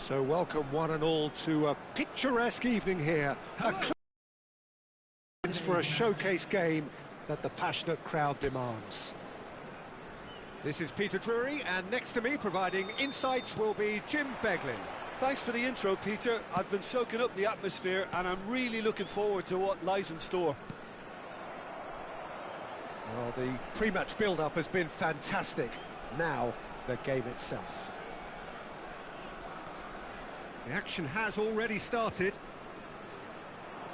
So welcome one and all to a picturesque evening here. A clearance for a showcase game that the passionate crowd demands. This is Peter Drury, and next to me providing insights will be Jim Beglin. Thanks for the intro, Peter. I've been soaking up the atmosphere and I'm really looking forward to what lies in store. Well, the pre-match build-up has been fantastic. Now, the game itself. The action has already started.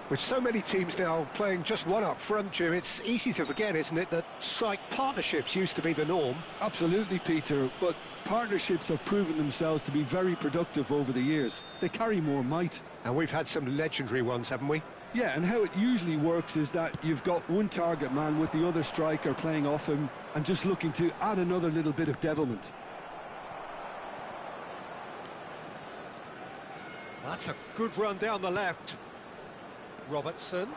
With so many teams now playing just one up front, Jim, it's easy to forget, isn't it, that strike partnerships used to be the norm. Absolutely, Peter, but partnerships have proven themselves to be very productive over the years. They carry more might. And we've had some legendary ones, haven't we? Yeah, and how it usually works is that you've got one target man with the other striker playing off him and just looking to add another little bit of devilment. That's a good run down the left. Robertson.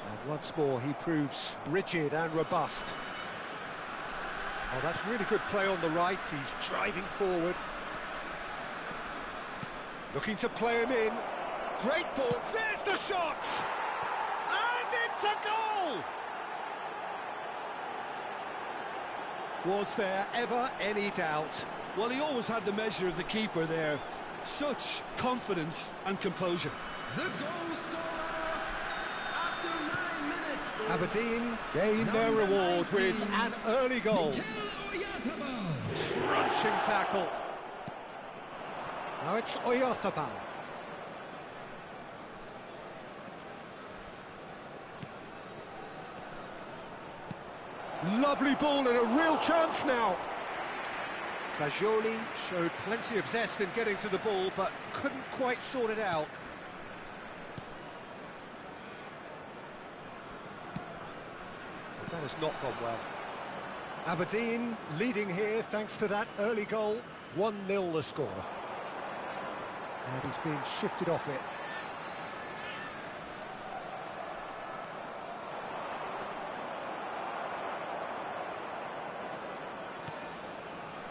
And once more he proves rigid and robust. Oh, that's really good play on the right. He's driving forward. Looking to play him in. Great ball. There's the shot! And it's a goal! Was there ever any doubt? Well, he always had the measure of the keeper there. Such confidence and composure. The goal scorer after 9 minutes. Aberdeen gain their reward 19, with an early goal. Crunching tackle. Now it's Oyarzabal. Lovely ball and a real chance now. Sajoli showed plenty of zest in getting to the ball, but couldn't quite sort it out. But that has not gone well. Aberdeen leading here thanks to that early goal. 1-0 the score. And he's being shifted off it.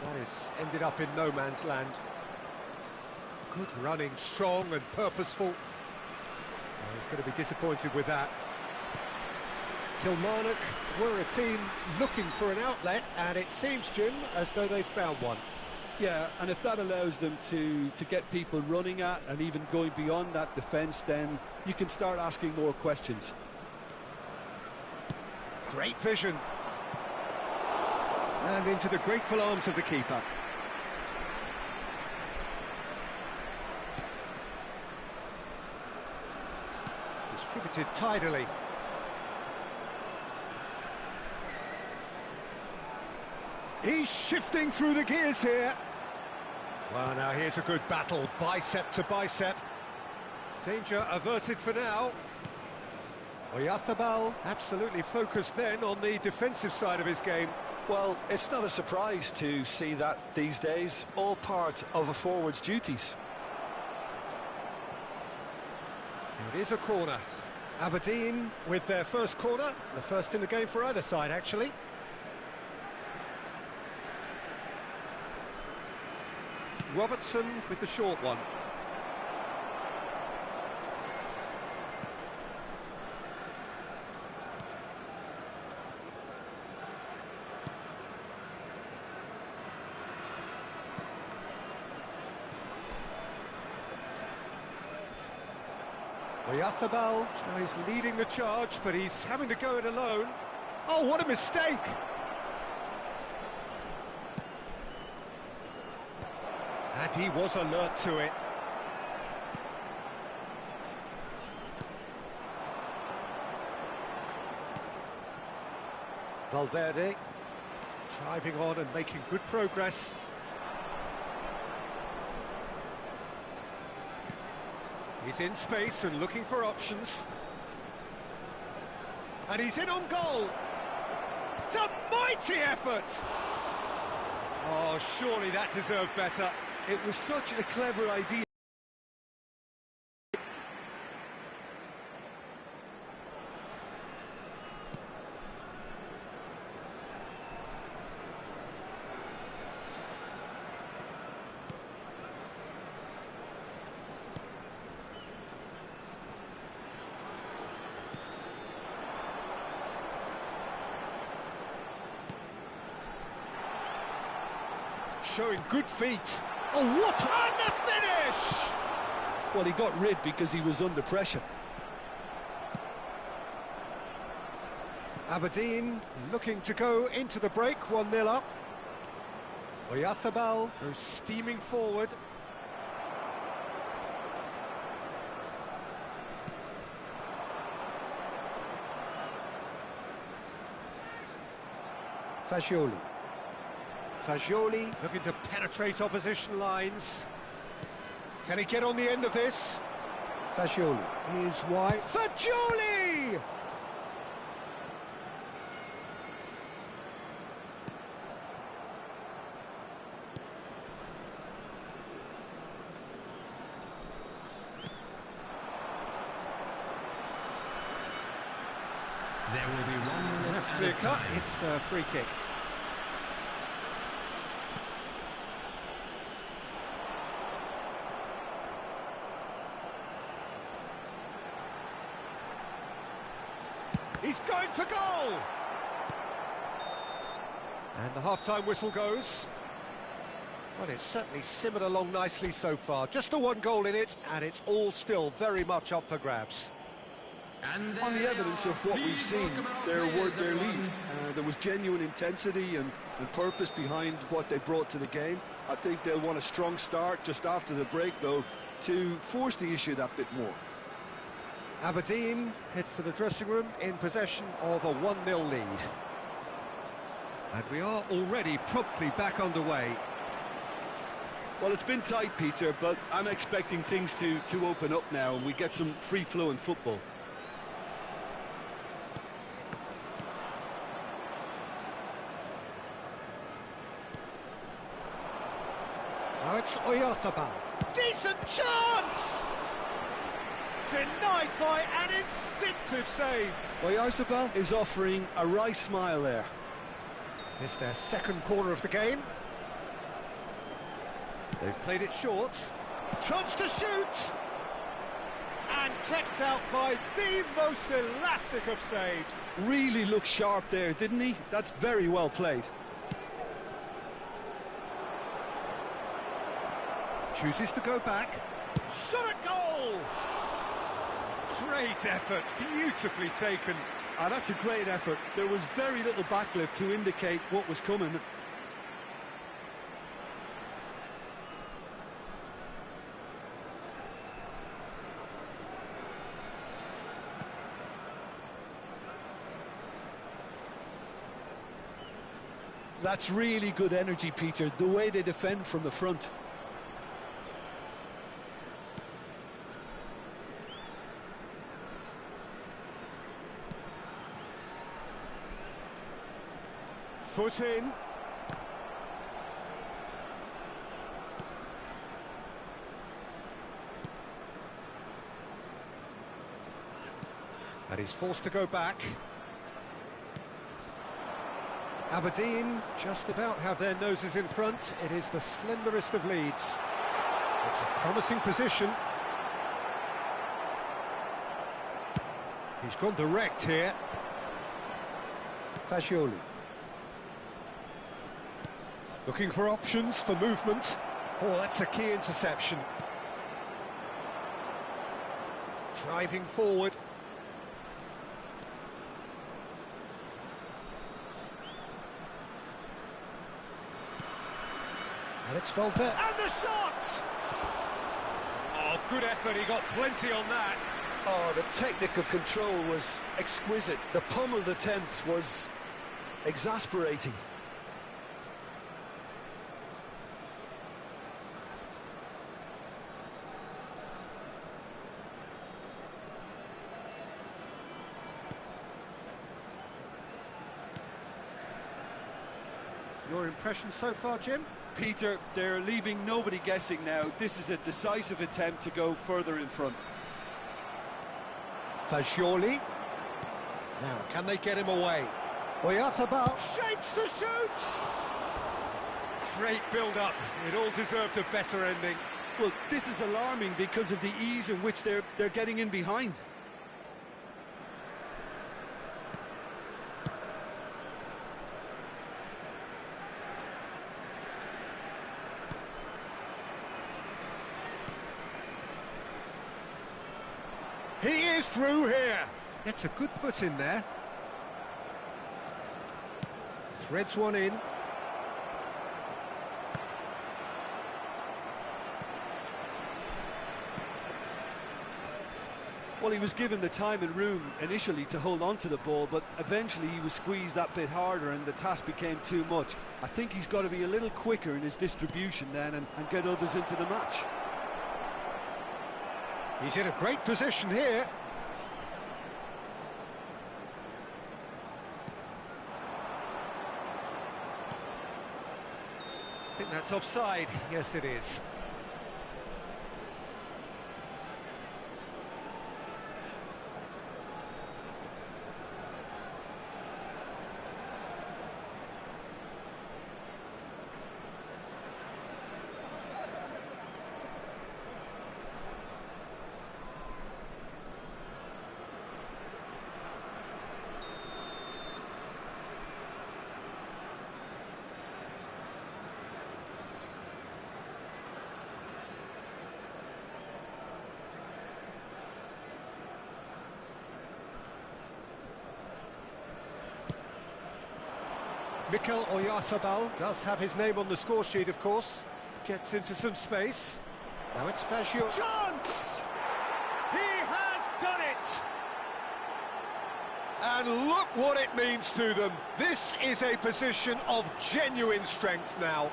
That has ended up in no man's land. Good running, strong and purposeful. Well, he's going to be disappointed with that. Kilmarnock were a team looking for an outlet, and it seems, Jim, as though they've found one. Yeah, and if that allows them to get people running at and even going beyond that defence, then you can start asking more questions. Great vision. And into the grateful arms of the keeper. Distributed tidily. He's shifting through the gears here. Well, now here's a good battle, bicep to bicep. Danger averted for now. Oyarzabal absolutely focused then on the defensive side of his game. Well, it's not a surprise to see that these days, all part of a forward's duties. It is a corner. Aberdeen with their first corner, the first in the game for either side, actually. Robertson with the short one. Oyarzabal tries leading the charge, but he's having to go it alone. Oh, what a mistake! And he was alert to it. Valverde driving on and making good progress. He's in space and looking for options. And he's in on goal. It's a mighty effort! Oh, surely that deserved better. It was such a clever idea. showing good feet. Oh, what on the finish! Well, he got rid because he was under pressure. Aberdeen looking to go into the break, 1-0 up. Oyarzabal goes steaming forward. Fagioli. Fagioli looking to penetrate opposition lines. Can he get on the end of this? Fagioli is wide. Fagioli! There will be 1 minute. That's clear cut. It's a free kick. He's going for goal! And the half-time whistle goes. Well, it's certainly simmered along nicely so far. Just the one goal in it, and it's all still very much up for grabs. On the evidence of what we've seen, their lead. There was genuine intensity and purpose behind what they brought to the game. I think they'll want a strong start just after the break, though, to force the issue that bit more. Aberdeen head for the dressing room in possession of a 1-0 lead. And we are already promptly back underway. Well, it's been tight, Peter, but I'm expecting things to open up now and we get some free-flowing football. Now it's Oyarzabal. Decent chance! Denied by an instinctive save. Oyarzabal is offering a wry smile there. It's their second corner of the game. They've played it short. Chance to shoot! And kept out by the most elastic of saves. Really looked sharp there, didn't he? That's very well played. Chooses to go back. Shot at goal! Great effort, beautifully taken. That's a great effort. There was very little backlift to indicate what was coming. That's really good energy, Peter, the way they defend from the front. Foot in. And he's forced to go back. Aberdeen just about have their noses in front. It is the slenderest of leads. It's a promising position. He's gone direct here. Fagioli. Looking for options for movement. Oh, that's a key interception. Driving forward. And it's Volta. And the shot! Oh, good effort. He got plenty on that. Oh, the technical control was exquisite. The pummeled attempt was exasperating. Your impression so far, Jim? Peter, they're leaving nobody guessing now. This is a decisive attempt to go further in front. Fagioli. Now, can they get him away? Oyarzabal shapes to shoot! Great build-up. It all deserved a better ending. Well, this is alarming because of the ease in which they're getting in behind. He is through here. Gets a good foot in there. Threads one in. Well, he was given the time and room initially to hold on to the ball, but eventually he was squeezed that bit harder and the task became too much. I think he's got to be a little quicker in his distribution then and get others into the match. He's in a great position here. I think that's offside. Yes, it is. Mikel Oyarzabal does have his name on the score sheet, of course. Gets into some space. Now it's Fazio. Chance! He has done it! And look what it means to them. This is a position of genuine strength now.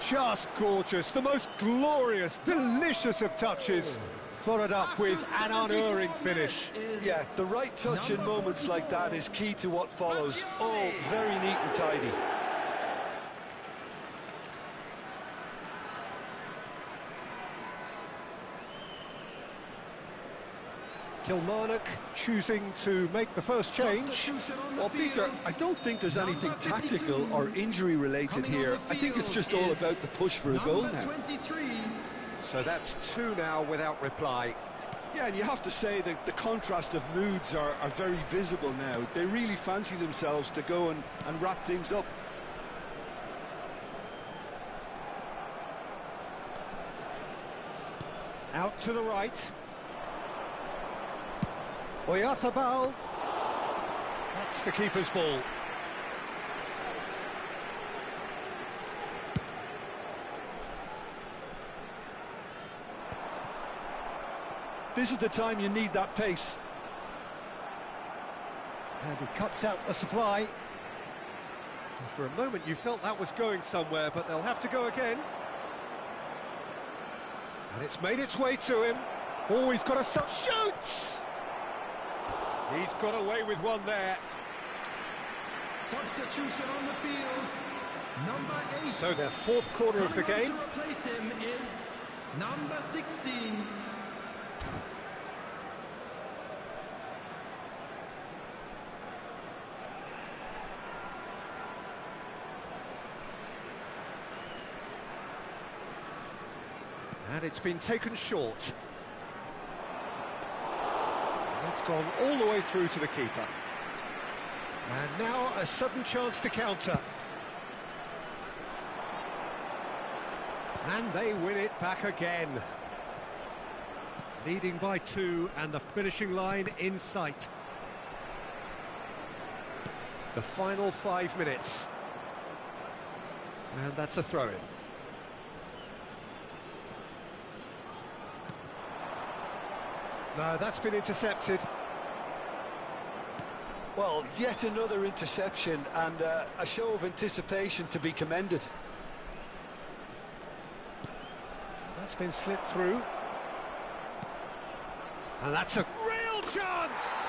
Just gorgeous. The most glorious, delicious of touches. Followed up with an unerring finish. Yeah, the right touch in moments like that is key to what follows. Oh, very neat and tidy. Kilmarnock choosing to make the first change. Well, Peter, I don't think there's anything tactical or injury-related here. I think it's just all about the push for a goal now. So that's two now without reply. Yeah, and you have to say that the contrast of moods are very visible now. They really fancy themselves to go and wrap things up. Out to the right. Oyarzabal. That's the keeper's ball. This is the time you need that pace. And he cuts out the supply. And for a moment you felt that was going somewhere, but they'll have to go again. And it's made its way to him. Oh, he's got a shoots! He's got away with one there. Substitution on the field. Number 8. So their fourth corner of the game. To replace him is number 16. And it's been taken short. That's gone all the way through to the keeper. And now a sudden chance to counter. And they win it back again. Leading by 2 and the finishing line in sight. The final 5 minutes. And that's a throw-in. No, that's been intercepted. Well, yet another interception and a show of anticipation to be commended. That's been slipped through. And that's a real chance!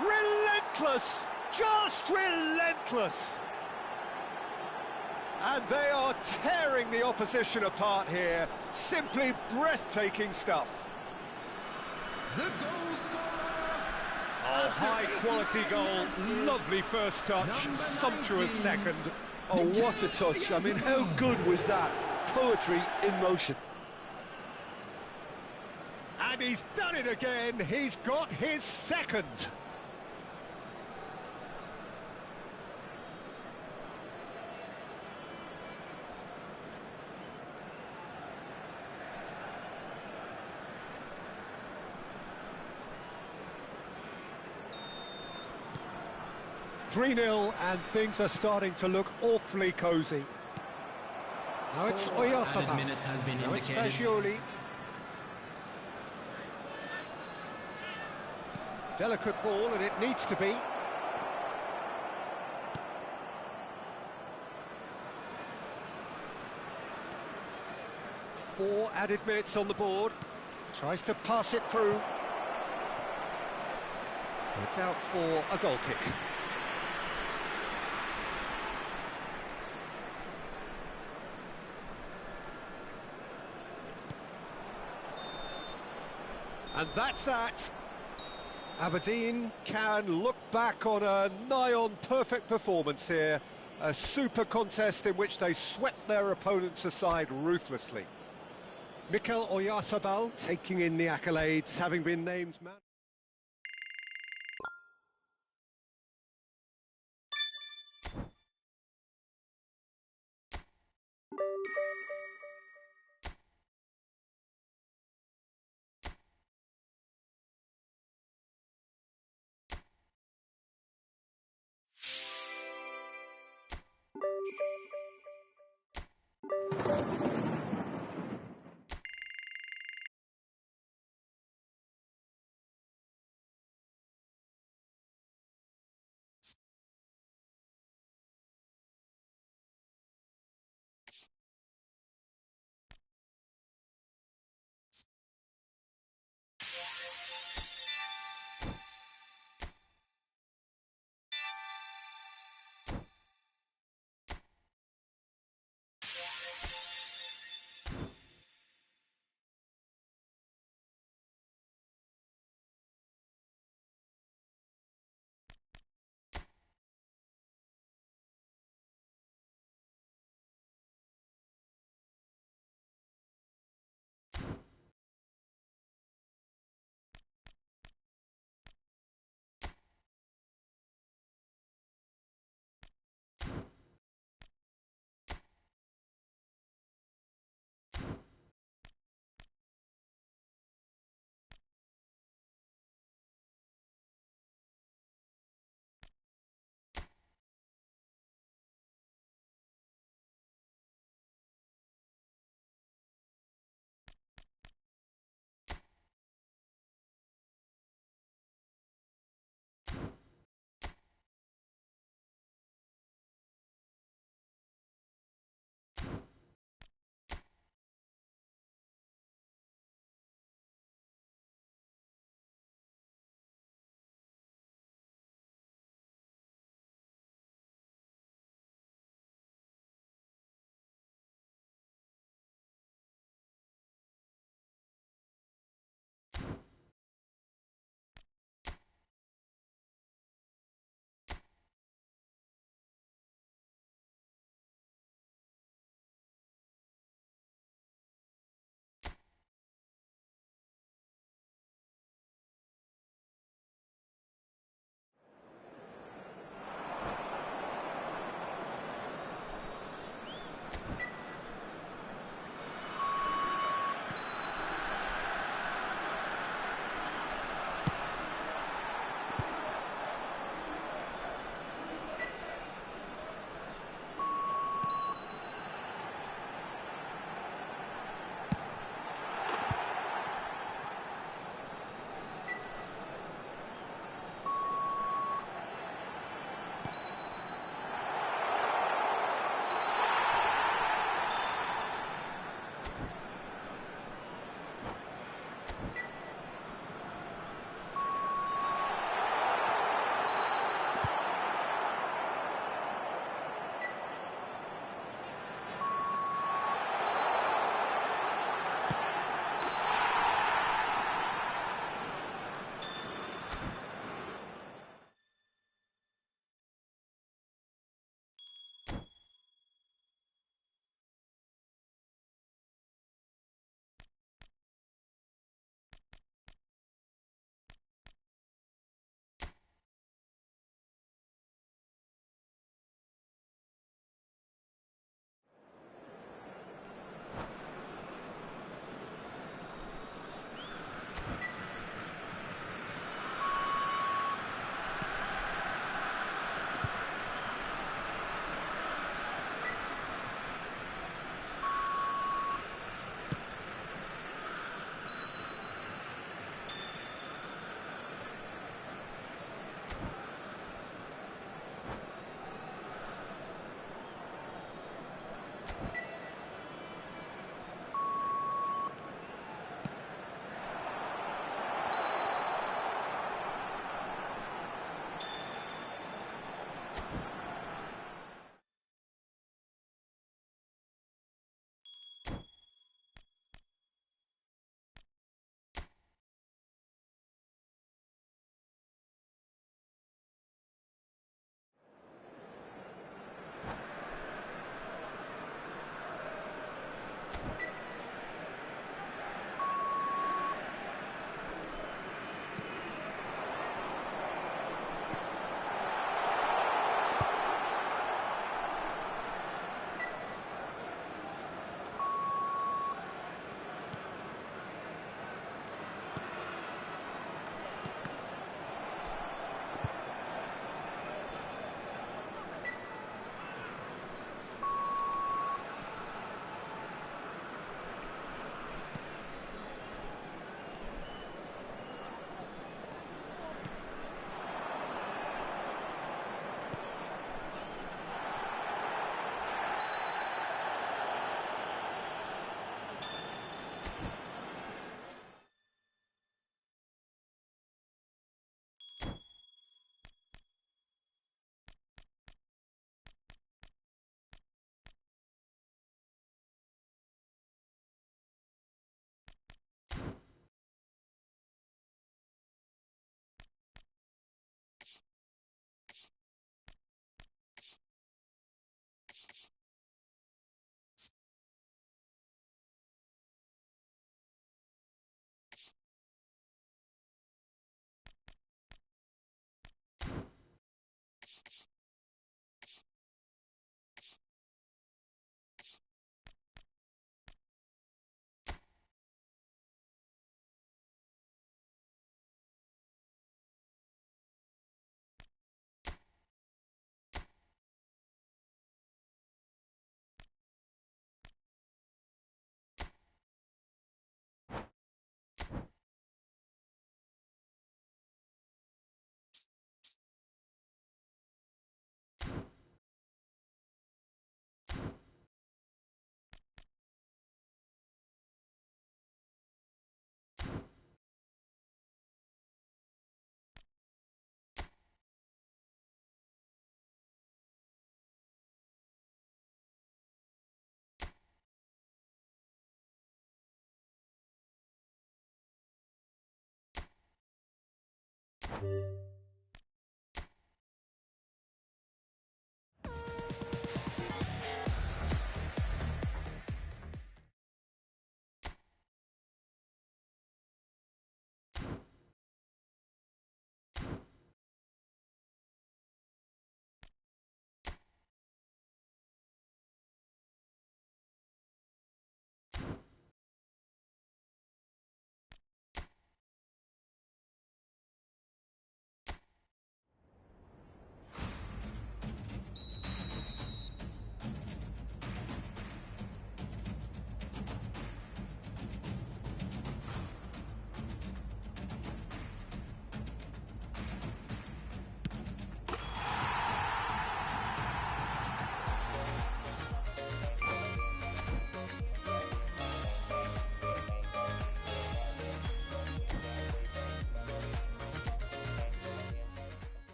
Relentless! Just relentless! And they are tearing the opposition apart here. Simply breathtaking stuff. The goal scorer. Oh, high-quality goal. Lovely first touch, sumptuous second. Oh, what a touch. I mean, how good was that? Poetry in motion. And he's done it again. He's got his second. 3-0, and things are starting to look awfully cosy. Now it's Oyarzabal. Now it's Fagioli. Delicate ball, and it needs to be. Four added minutes on the board. Tries to pass it through. It's out for a goal kick. And that's that. Aberdeen can look back on a nigh-on perfect performance here. A super contest in which they swept their opponents aside ruthlessly. Mikel Oyarzabal taking in the accolades, having been named man.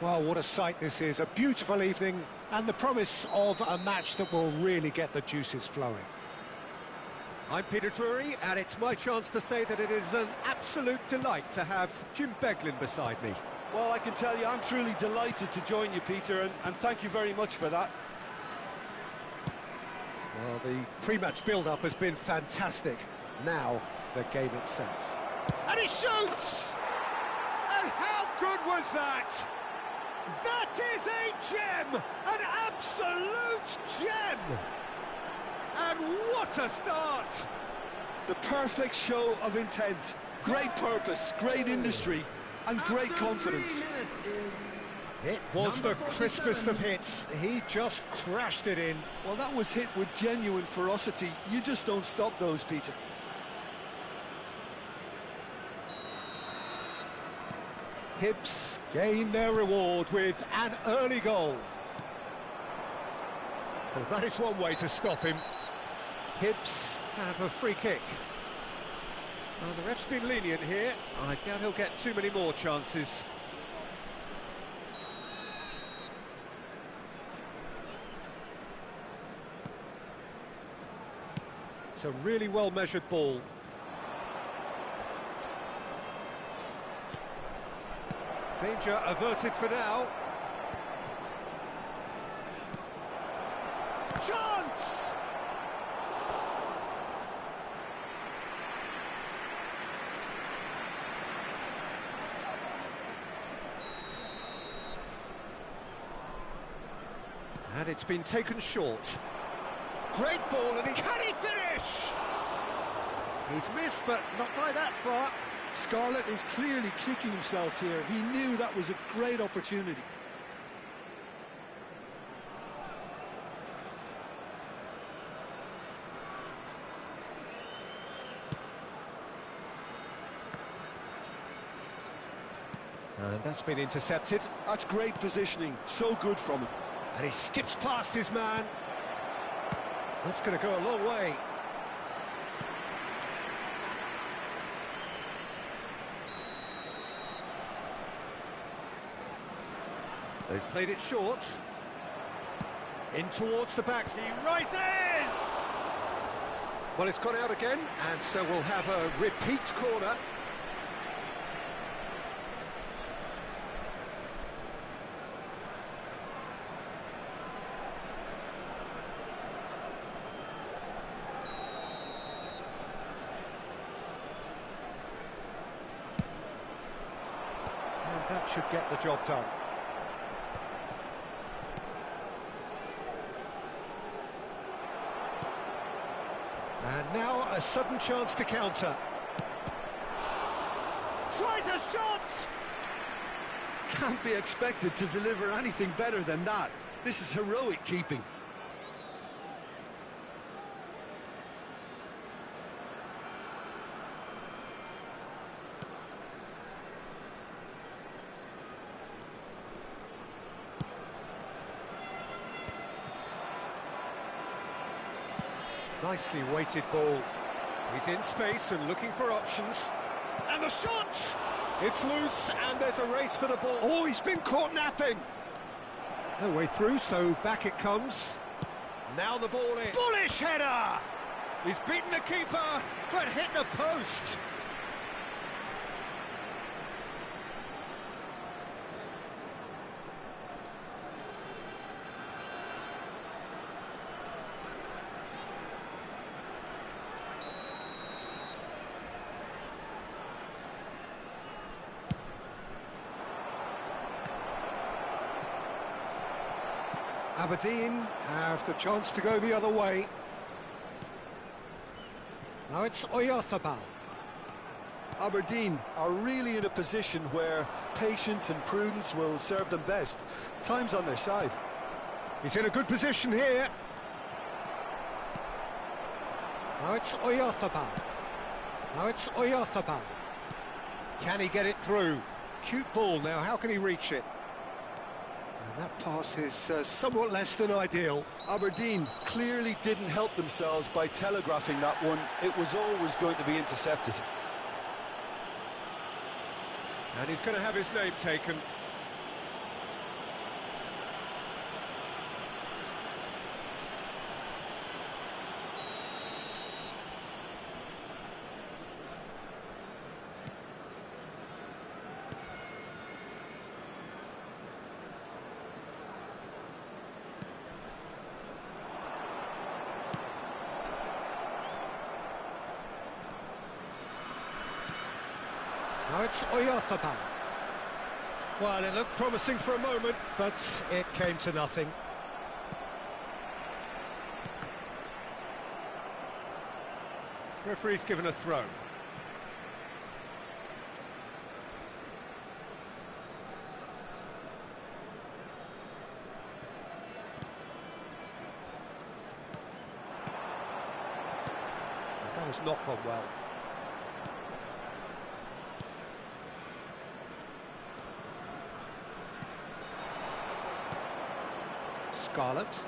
Well, what a sight this is. A beautiful evening and the promise of a match that will really get the juices flowing. I'm Peter Drury, and it's my chance to say that it is an absolute delight to have Jim Beglin beside me. Well, I can tell you, I'm truly delighted to join you, Peter, and thank you very much for that. Well, the pre-match build-up has been fantastic. Now, the game itself. And he shoots! And how good was that? That is a gem! An absolute gem! And what a start! The perfect show of intent. Great purpose, great industry, and great confidence. It was the crispest of hits. He just crashed it in. Well, that was hit with genuine ferocity. You just don't stop those, Peter. Hibs gain their reward with an early goal. Well, that is one way to stop him. Hibs Have a free kick. Well, the ref's been lenient here. I doubt he'll get too many more chances. It's a really well-measured ball. Danger averted for now. Chance! And it's been taken short. Great ball, and can he finish? He's missed, but not by that far. Scarlett is clearly kicking himself here. He knew that was a great opportunity. And that's been intercepted. That's great positioning, so good from him. And he skips past his man. That's going to go a long way. They've played it short. In towards the back. He rises! Well, it's gone out again, and so we'll have a repeat corner. And that should get the job done. And now a sudden chance to counter. Tries a shot! Can't be expected to deliver anything better than that. This is heroic keeping. Nicely weighted ball. He's in space and looking for options. And the shot! It's loose, and there's a race for the ball. Oh, he's been caught napping. No way through, so back it comes. Now the ball in. Bullish header! He's beaten the keeper, but hit the post. Aberdeen have the chance to go the other way. Now it's Oyarzabal. Aberdeen are really in a position where patience and prudence will serve them best. Time's on their side. He's in a good position here. Now it's Oyarzabal. Now it's Oyarzabal. Can he get it through? Cute ball now, how can he reach it? And that pass is somewhat less than ideal. Aberdeen clearly didn't help themselves by telegraphing that one. It was always going to be intercepted. And he's going to have his name taken. Now it's Oyarzabal. Well, it looked promising for a moment, but it came to nothing. Referee's given a throw. That has not gone well. Scarlett.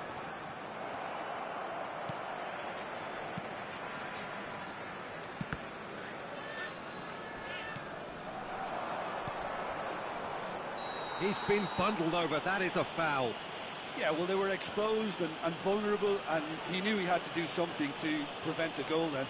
He's been bundled over, that is a foul. Yeah, well, they were exposed and vulnerable, and he knew he had to do something to prevent a goal then.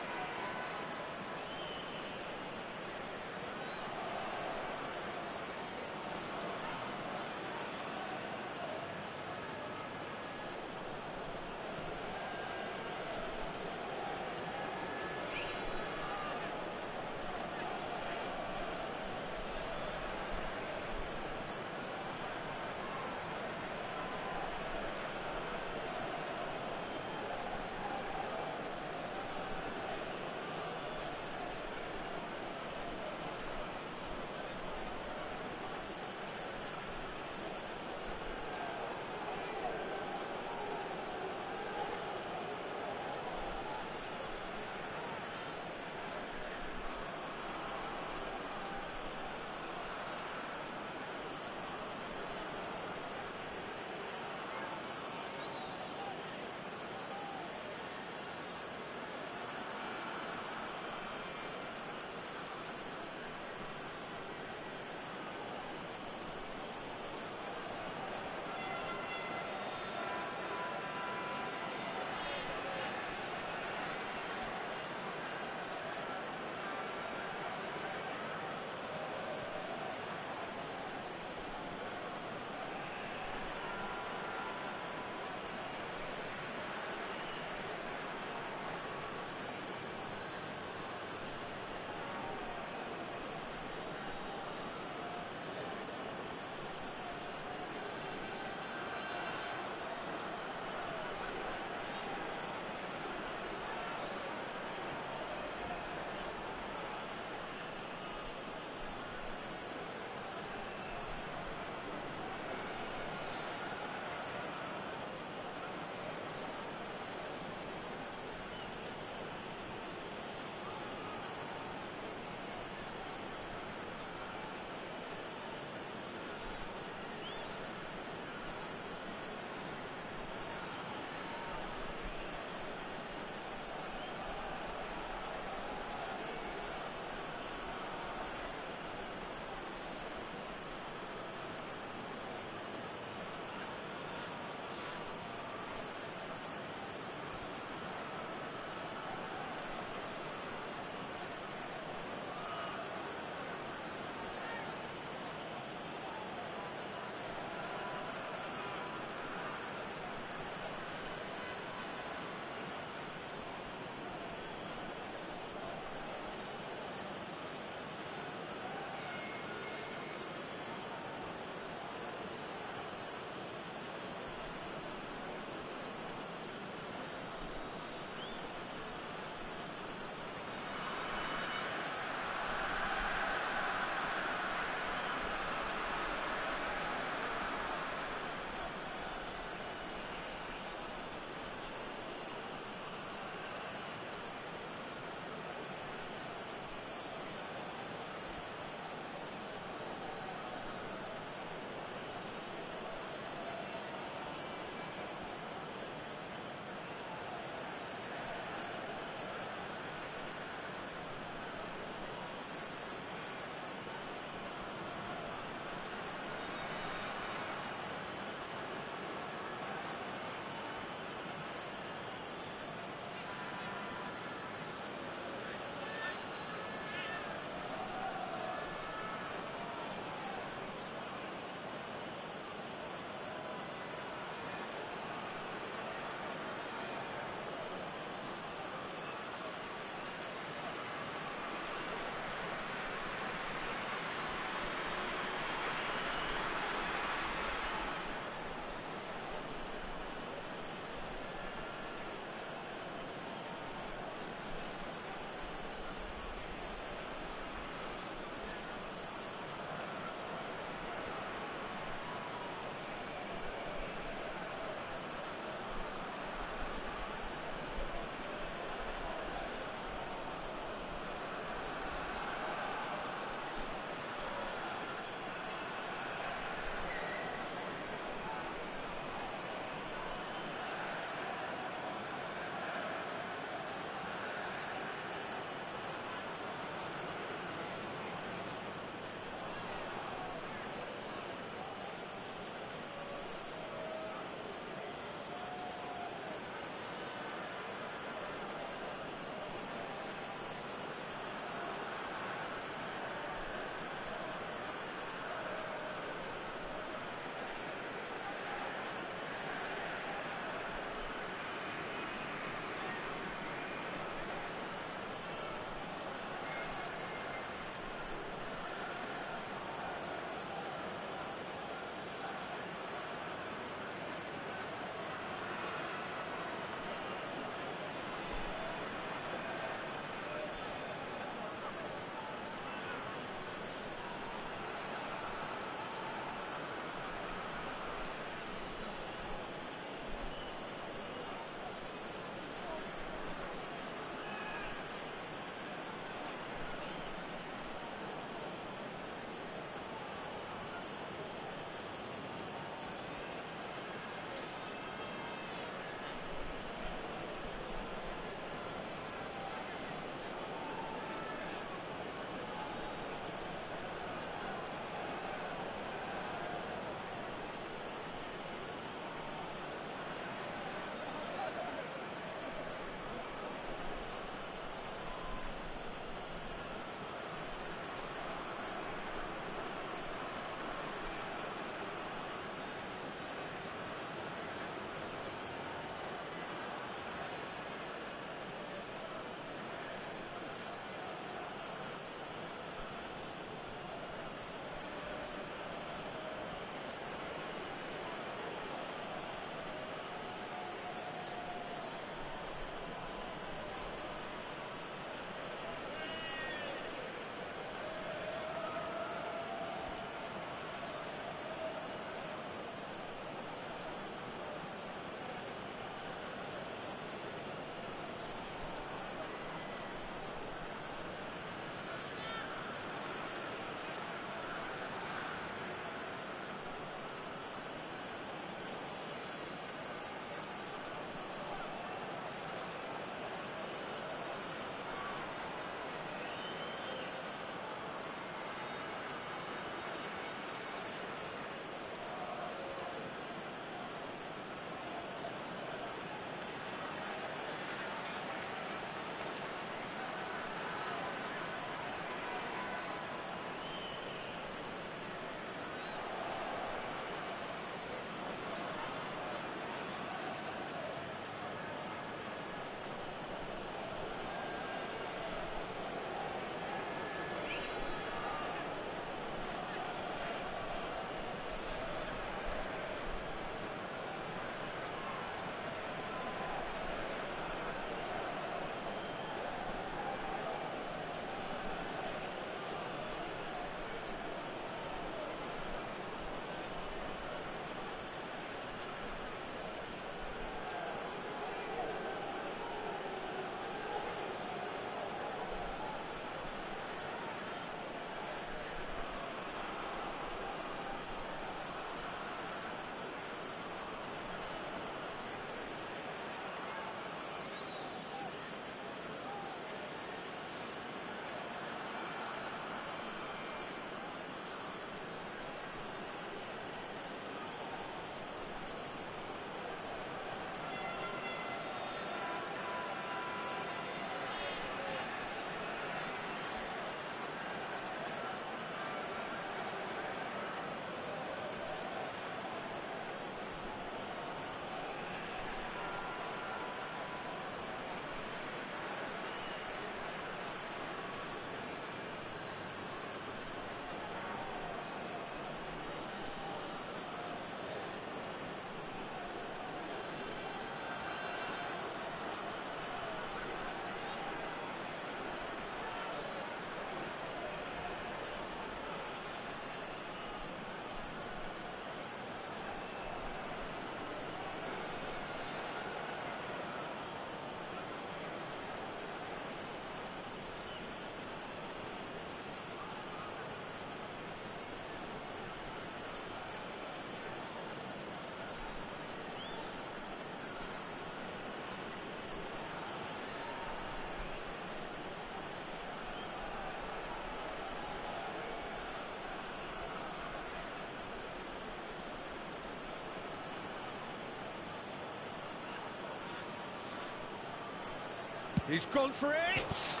He's gone for it!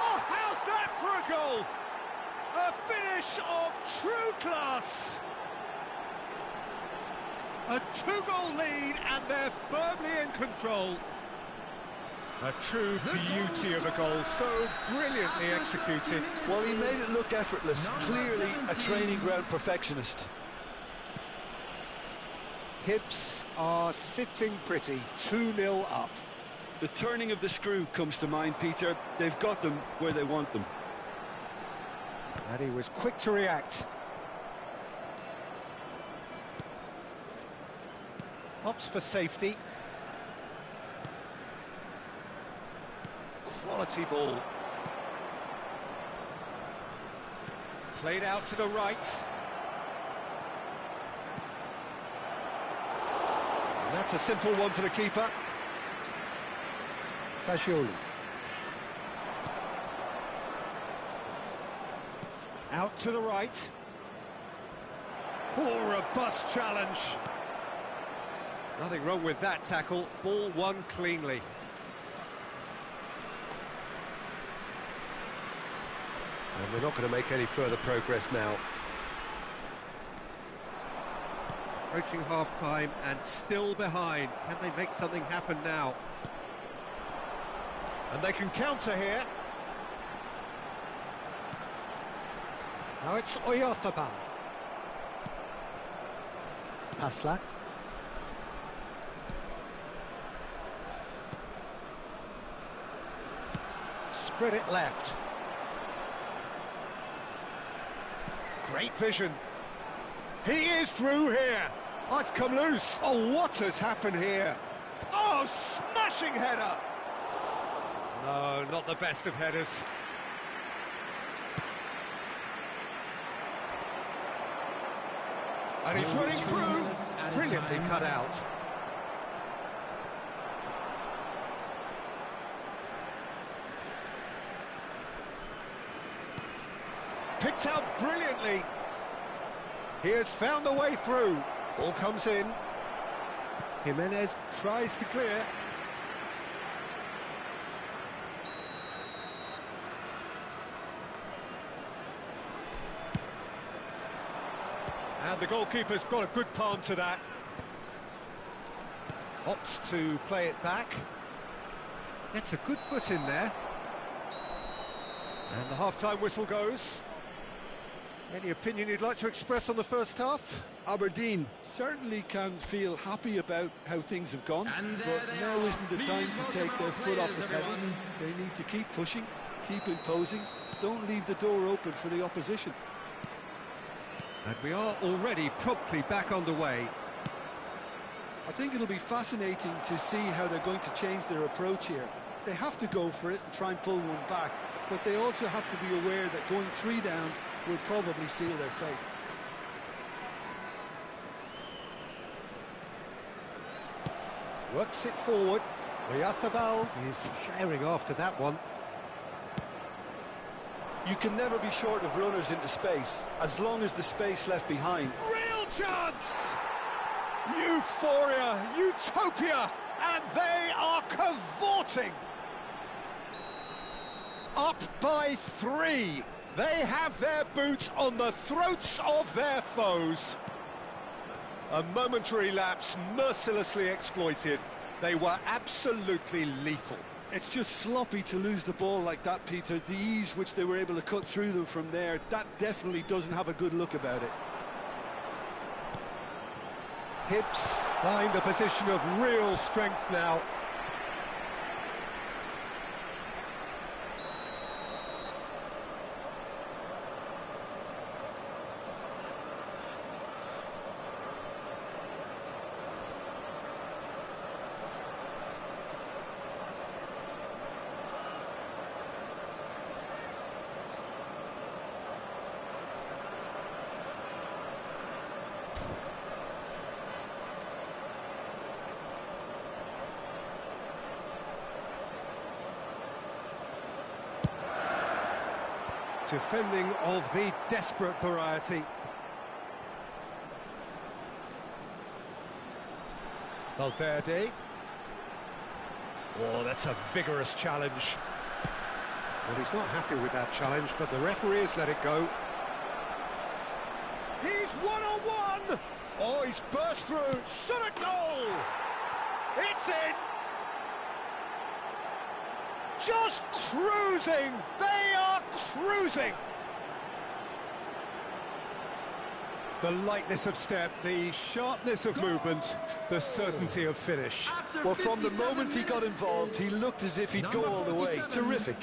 Oh, how's that for a goal? A finish of true class! A two-goal lead, and they're firmly in control. A true beauty of a goal, so brilliantly executed. Well, he made it look effortless, clearly a training ground perfectionist. Hibs are sitting pretty, 2-0 up. The turning of the screw comes to mind, Peter. They've got them where they want them. And he was quick to react. Opts for safety. Quality ball. Played out to the right. And that's a simple one for the keeper. Fagioli. Out to the right. Poor, robust challenge. Nothing wrong with that tackle. Ball won cleanly. And we're not going to make any further progress now. Approaching half-time and still behind. Can they make something happen now? And they can counter here. Now it's Oyarzabal. Pasla. Spread it left. Great vision. He is through here. Oh, it's come loose. Oh, what has happened here? Oh, smashing header. No, not the best of headers. And he's running through. Brilliantly cut out. Picked out brilliantly. He has found a way through. Ball comes in. Jimenez tries to clear. And the goalkeeper's got a good palm to that. Opts to play it back. Gets a good foot in there. And the half-time whistle goes. Any opinion you'd like to express on the first half? Aberdeen certainly can feel happy about how things have gone, but now isn't the time to take their foot off the pedal. They need to keep pushing, keep imposing, don't leave the door open for the opposition. And we are already promptly back underway. I think it'll be fascinating to see how they're going to change their approach here. They have to go for it and try and pull one back, but they also have to be aware that going 3 down will probably seal their fate. Works it forward. Oyarzabal is sharing after that one. You can never be short of runners into space, as long as the space left behind. Real chance! Euphoria, utopia, and they are cavorting. Up by 3. They have their boots on the throats of their foes. A momentary lapse mercilessly exploited. They were absolutely lethal. It's just sloppy to lose the ball like that, Peter. The ease which they were able to cut through them from there, that definitely doesn't have a good look about it. Hibs Find a position of real strength now. Defending of the desperate variety. Valverde. Oh, that's a vigorous challenge. Well, he's not happy with that challenge, but the referee has let it go. He's one-on-one! Oh, he's burst through. Shot at goal! It's in! Just cruising! They are cruising! The lightness of step, the sharpness of movement, the certainty of finish. Well, from the moment he got involved, he looked as if he'd go all the way. Terrific.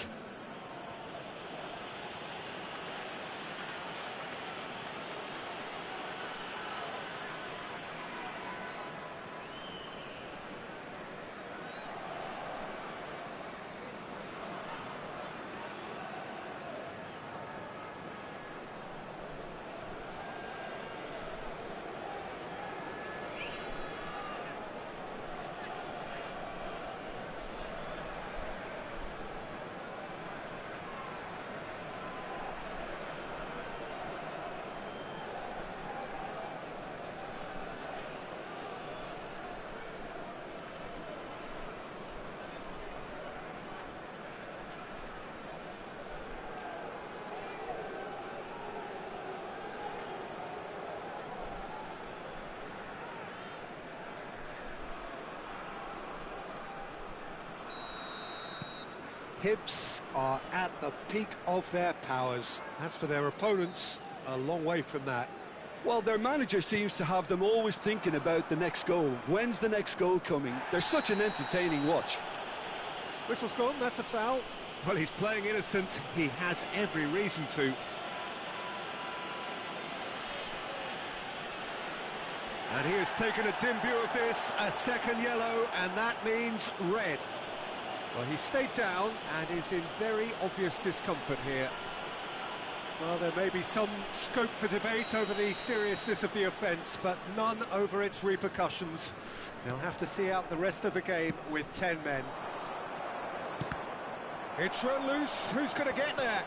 Hibs are at the peak of their powers. As for their opponents, a long way from that. Well, their manager seems to have them always thinking about the next goal. When's the next goal coming? They're such an entertaining watch. Whistle's gone, that's a foul. Well, he's playing innocent. He has every reason to. And he has taken a dim view of this, a second yellow, and that means red. Well, he stayed down and is in very obvious discomfort here. Well, there may be some scope for debate over the seriousness of the offence, but none over its repercussions. They'll have to see out the rest of the game with 10 men. It's run loose. Who's going to get there?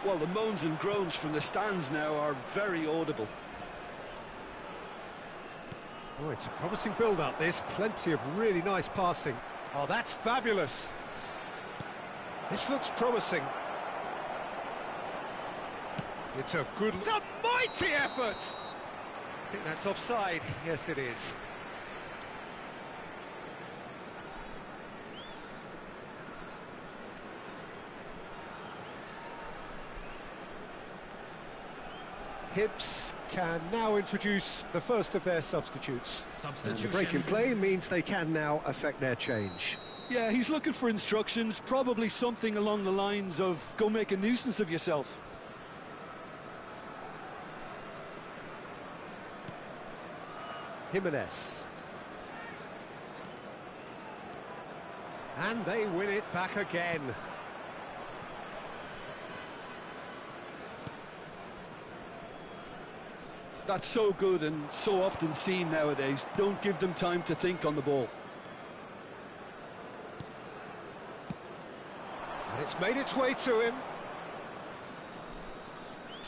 Well, the moans and groans from the stands now are very audible. Oh, it's a promising build-up, this. Plenty of really nice passing. Oh, that's fabulous. This looks promising. It's a good... It's a mighty effort! I think that's offside. Yes, it is. Hibs can now introduce the first of their substitutes. And the break in play means they can now affect their change. Yeah, he's looking for instructions, probably something along the lines of, go make a nuisance of yourself. Jimenez. And they win it back again. That's so good and so often seen nowadays. Don't give them time to think on the ball. And it's made its way to him.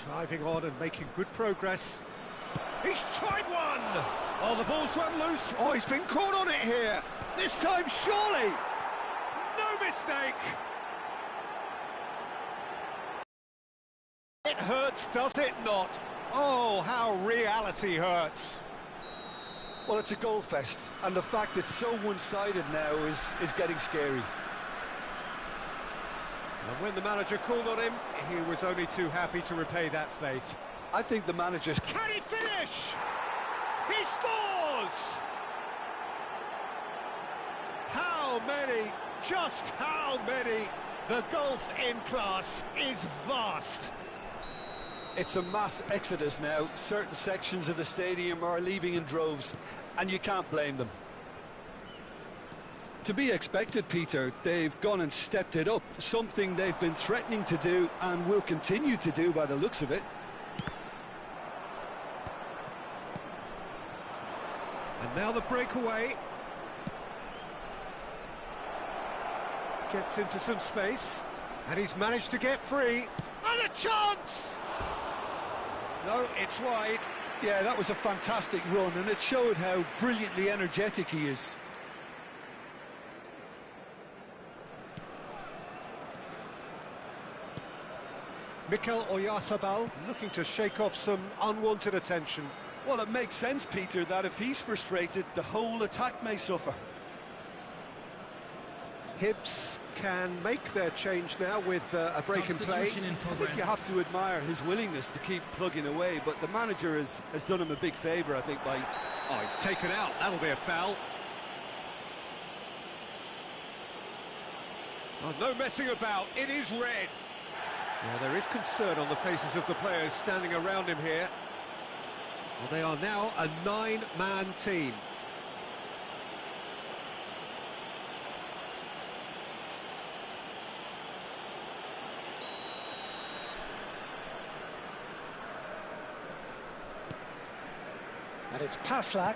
Driving on and making good progress. He's tried one! Oh, the ball's run loose. Oh, he's been caught on it here. This time, surely. No mistake. It hurts, does it not? Oh, how reality hurts. Well, it's a goal fest, and the fact it's so one-sided now is getting scary. And when the manager called on him, he was only too happy to repay that faith. I think the manager's... Can he finish? He scores! How many? Just how many? The gulf in class is vast. It's a mass exodus now. Certain sections of the stadium are leaving in droves, and you can't blame them. To be expected, Peter. They've gone and stepped it up, something they've been threatening to do and will continue to do by the looks of it. And now the breakaway. Gets into some space, and he's managed to get free. And a chance! No, it's wide. Yeah, that was a fantastic run, and it showed how brilliantly energetic he is. Mikel Oyarzabal looking to shake off some unwanted attention. Well, it makes sense, Peter, that if he's frustrated, the whole attack may suffer. Hibs can make their change now with a break in play. I think you have to admire his willingness to keep plugging away, but the manager has done him a big favour, I think, by... Oh, he's taken out. That'll be a foul. Oh, no messing about. It is red. Now, there is concern on the faces of the players standing around him here. Well, they are now a 9-man team. And it's Paslak.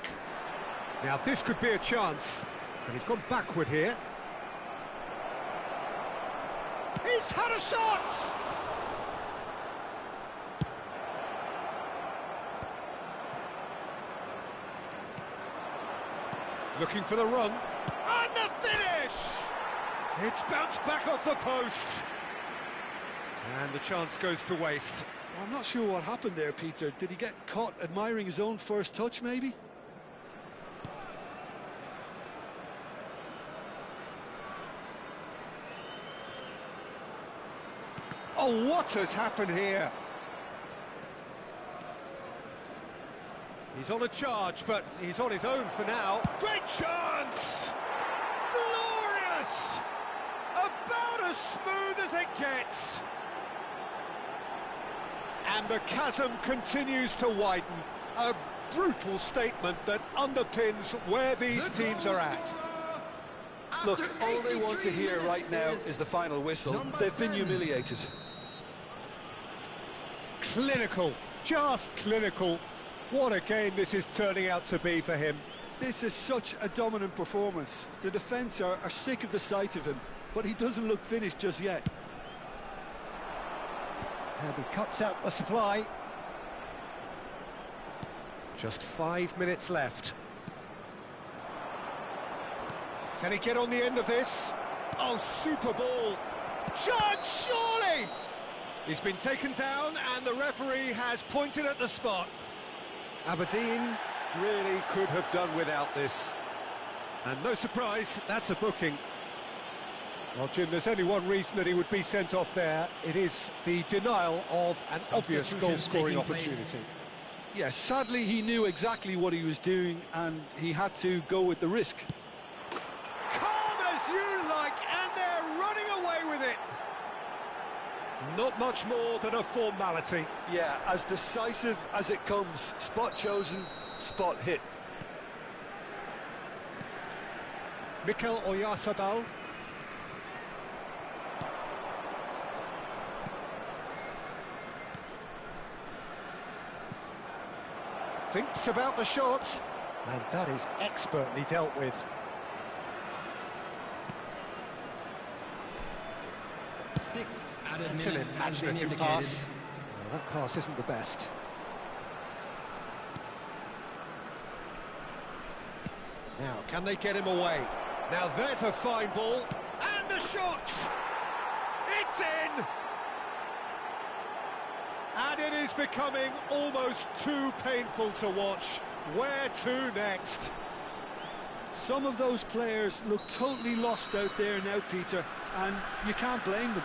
Now, this could be a chance. And he's gone backward here. He's had a shot! Looking for the run. And the finish! It's bounced back off the post. And the chance goes to waste. I'm not sure what happened there, Peter. Did he get caught admiring his own first touch, maybe? Oh, what has happened here? He's on a charge, but he's on his own for now. Great chance! Glorious! About as smooth as it gets. And the chasm continues to widen. A brutal statement that underpins where these teams are at. Look, all they want to hear right now is the final whistle. They've been humiliated. Clinical, just clinical. What a game this is turning out to be for him. This is such a dominant performance. The defence are sick of the sight of him, but he doesn't look finished just yet. And he cuts out the supply. Just 5 minutes left. Can he get on the end of this? Oh, super ball. Chance, surely! He's been taken down and the referee has pointed at the spot. Aberdeen really could have done without this. And no surprise, that's a booking. Well, Jim, there's only one reason that he would be sent off there. It is the denial of an obvious goal-scoring opportunity. Yes, sadly he knew exactly what he was doing and he had to go with the risk. Calm as you like, and they're running away with it. Not much more than a formality. Yeah, as decisive as it comes. Spot chosen, spot hit. Mikel Oyarzabal. Thinks about the shot, and that is expertly dealt with. It's an imaginative pass. Well, that pass isn't the best. Now, can they get him away? Now, there's a fine ball, and the shot! It's in! And it is becoming almost too painful to watch. Where to next? Some of those players look totally lost out there now, Peter, and you can't blame them.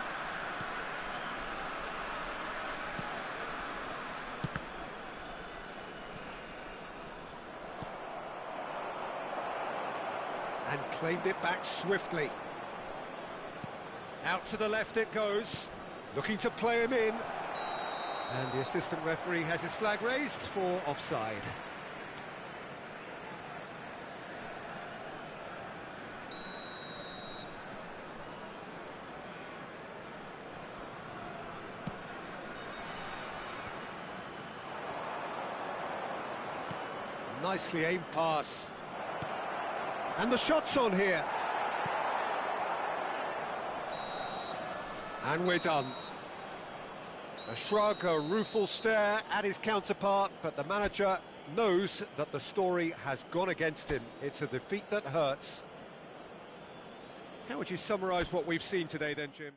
And claimed it back swiftly. Out to the left it goes, looking to play him in. And the assistant referee has his flag raised for offside. Nicely aimed pass. And the shot's on here. And we're done. A shrug, a rueful stare at his counterpart, but the manager knows that the story has gone against him. It's a defeat that hurts. How would you summarise what we've seen today then, Jim?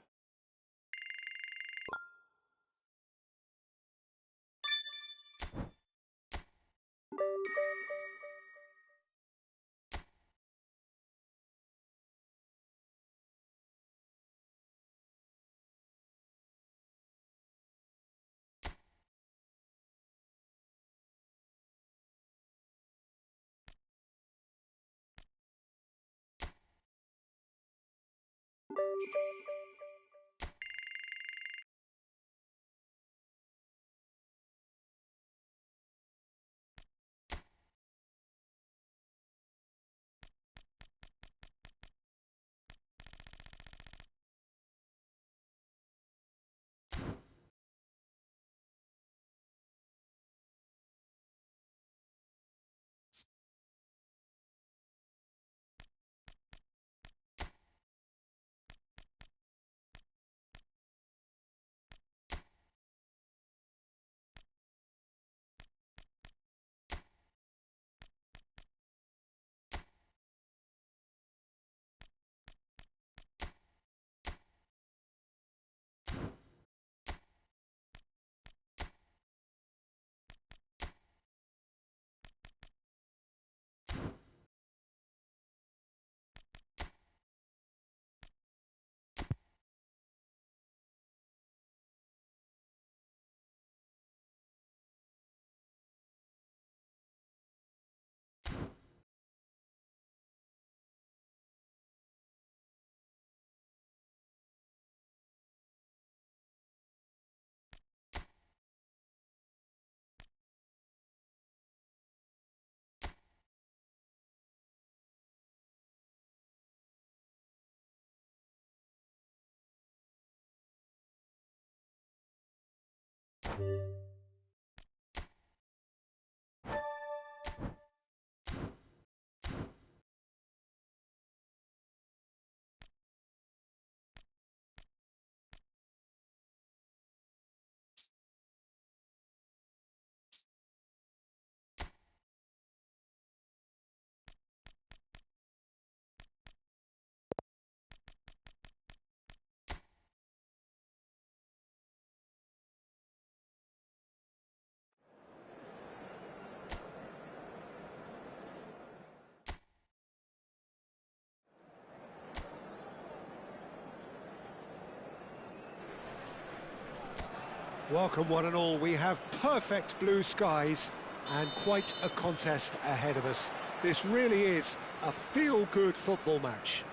Welcome one and all, we have perfect blue skies and quite a contest ahead of us. This really is a feel-good football match.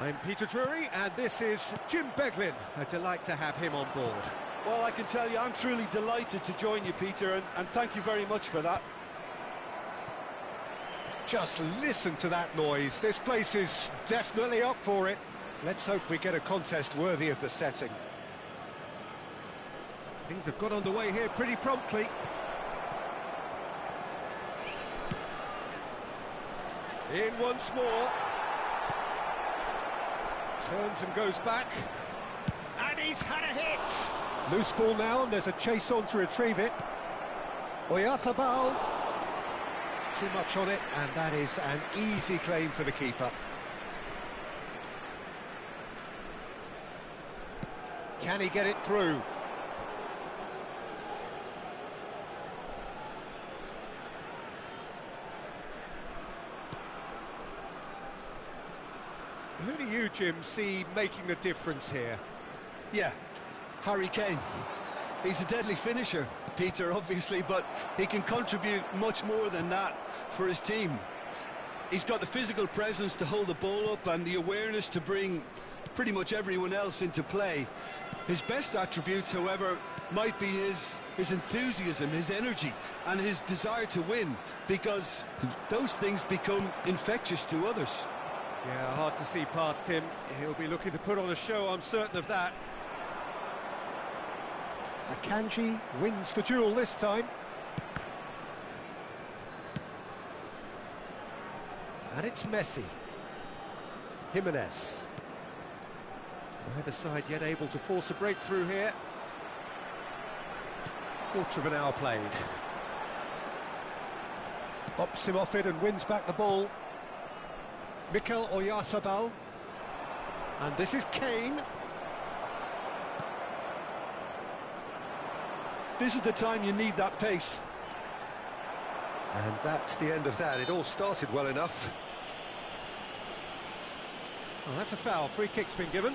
I'm Peter Drury and this is Jim Beglin. A delight to have him on board. Well, I can tell you, I'm truly delighted to join you, Peter, and thank you very much for that. Just listen to that noise. This place is definitely up for it. Let's hope we get a contest worthy of the setting. Things have got underway here pretty promptly. In once more. Turns and goes back. And he's had a hit! Loose ball now, and there's a chase on to retrieve it. Oyarzabal. Too much on it, and that is an easy claim for the keeper. Can he get it through? Who do you, Jim, see making a difference here? Yeah, Harry Kane. He's a deadly finisher, Peter, obviously, but he can contribute much more than that for his team. He's got the physical presence to hold the ball up and the awareness to bring pretty much everyone else into play. His best attributes, however, might be his enthusiasm, his energy, and his desire to win, because those things become infectious to others. Yeah, hard to see past him. He'll be looking to put on a show, I'm certain of that. Akanji wins the duel this time. And it's Messi. Jimenez. Neither side yet able to force a breakthrough here. Quarter of an hour played. Bops him off it and wins back the ball. Mikel Oyarzabal. And this is Kane. This is the time you need that pace. And that's the end of that. It all started well enough. Well, that's a foul. Free kick's been given.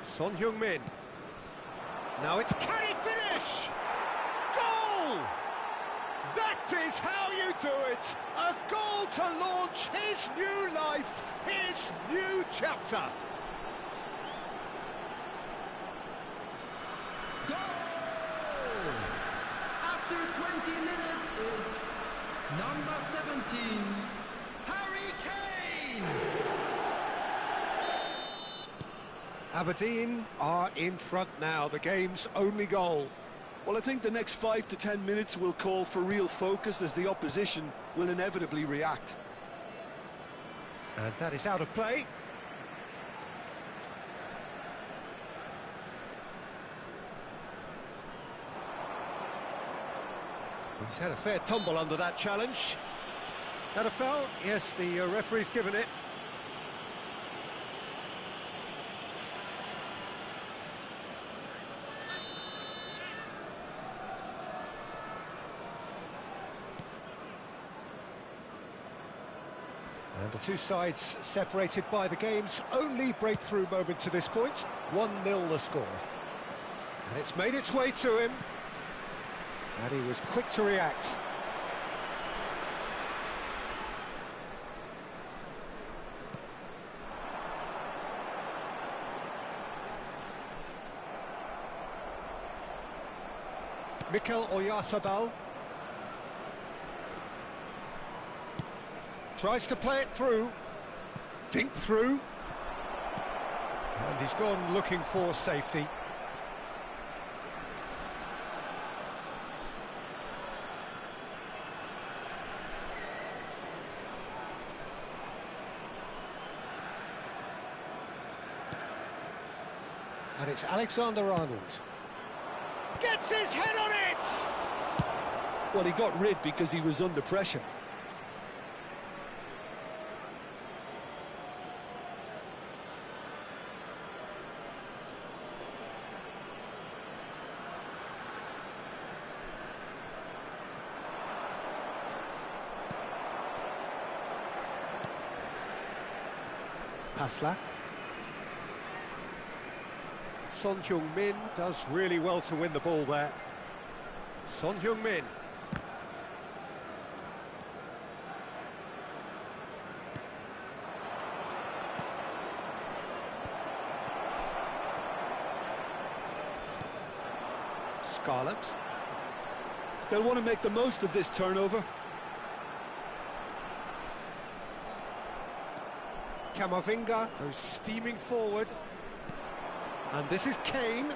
Son Heung-min. Now it's can he finish? Goal! That is how you do it! A goal to launch his new life, his new chapter. Goal! After 20 minutes is number 17, Harry Kane! Aberdeen are in front now, the game's only goal. Well, I think the next 5 to 10 minutes will call for real focus as the opposition will inevitably react. And that is out of play. He's had a fair tumble under that challenge. That a foul? Yes, the referee's given it. And the two sides separated by the game's only breakthrough moment to this point. 1-0 the score. And it's made its way to him. And he was quick to react. Mikel Oyarzabal. Tries to play it through. Dink through. And he's gone looking for safety. And it's Alexander-Arnold. Gets his head on it! Well, he got rid because he was under pressure. Pasla. Son Heung-min does really well to win the ball there. Son Heung-min. Scarlett. They'll want to make the most of this turnover. Camavinga goes steaming forward. And this is Kane.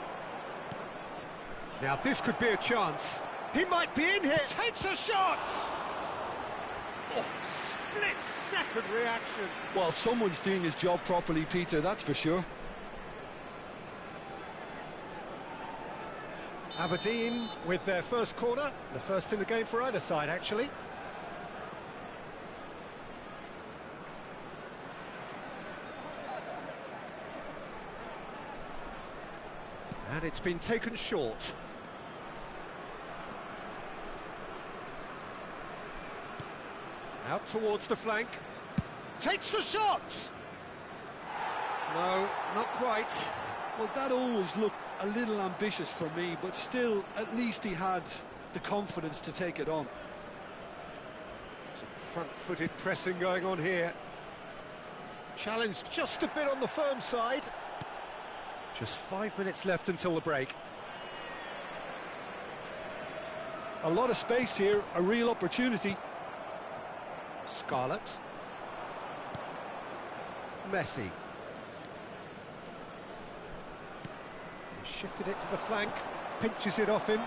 Now this could be a chance. He might be in here. Takes a shot! Oh, split-second reaction. Well, someone's doing his job properly, Peter, that's for sure. Aberdeen with their first corner. The first in the game for either side, actually. And it's been taken short. Out towards the flank. Takes the shot! No, not quite. Well, that always looked a little ambitious for me, but still, at least he had the confidence to take it on. Some front-footed pressing going on here. Challenge just a bit on the firm side. Just 5 minutes left until the break. A lot of space here, a real opportunity. Scarlett. Messi. Shifted it to the flank, pinches it off him.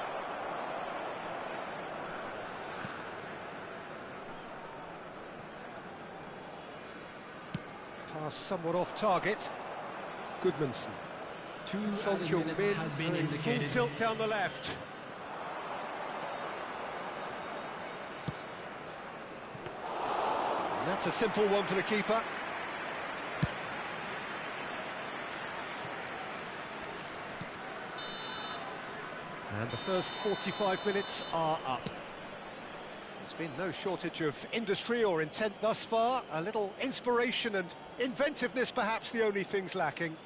Pass somewhat off target. Goodmanson. Son Heung-min has been in full indicated. tilt down the left. And that's a simple one for the keeper. And the first 45 minutes are up. There's been no shortage of industry or intent thus far. A little inspiration and inventiveness, perhaps the only things lacking.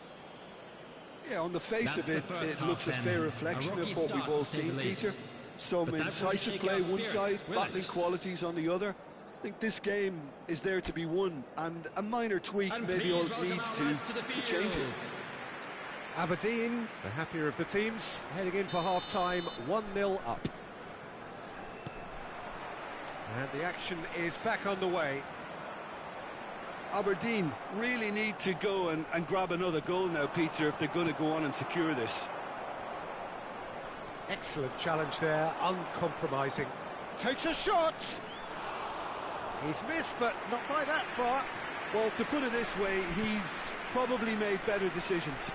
Yeah, on the face That's of it, the first it half looks a then. fair A reflection rocky of what we've start, all to say the seen, least. Peter. Some But that won't incisive shake play our one spirits, side, will battling it? qualities on the other. I think this game is there to be won, and a minor tweak And maybe all please it welcome needs our to lads to the change it. field. Aberdeen, the happier of the teams, heading in for half-time, 1-0 up. And the action is back on the way. Aberdeen really need to go and grab another goal now, Peter, if they're going to go on and secure this. Excellent challenge there, uncompromising. Takes a shot! He's missed, but not by that far. Well, to put it this way, he's probably made better decisions.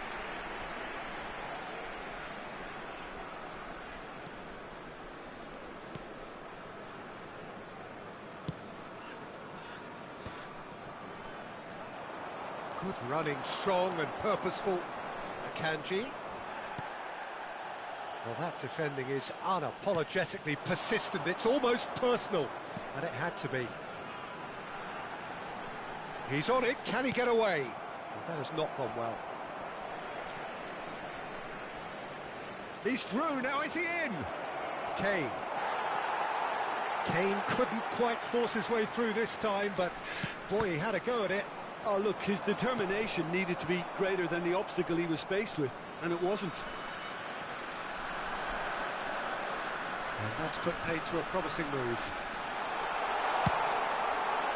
Good running, strong and purposeful. Akanji. Well, that defending is unapologetically persistent. It's almost personal, and it had to be. He's on it. Can he get away? Well, that has not gone well. He's through. Now is he in? Kane. Kane couldn't quite force his way through this time, but boy, he had a go at it. Oh, look, his determination needed to be greater than the obstacle he was faced with, and it wasn't. And that's put paid to a promising move.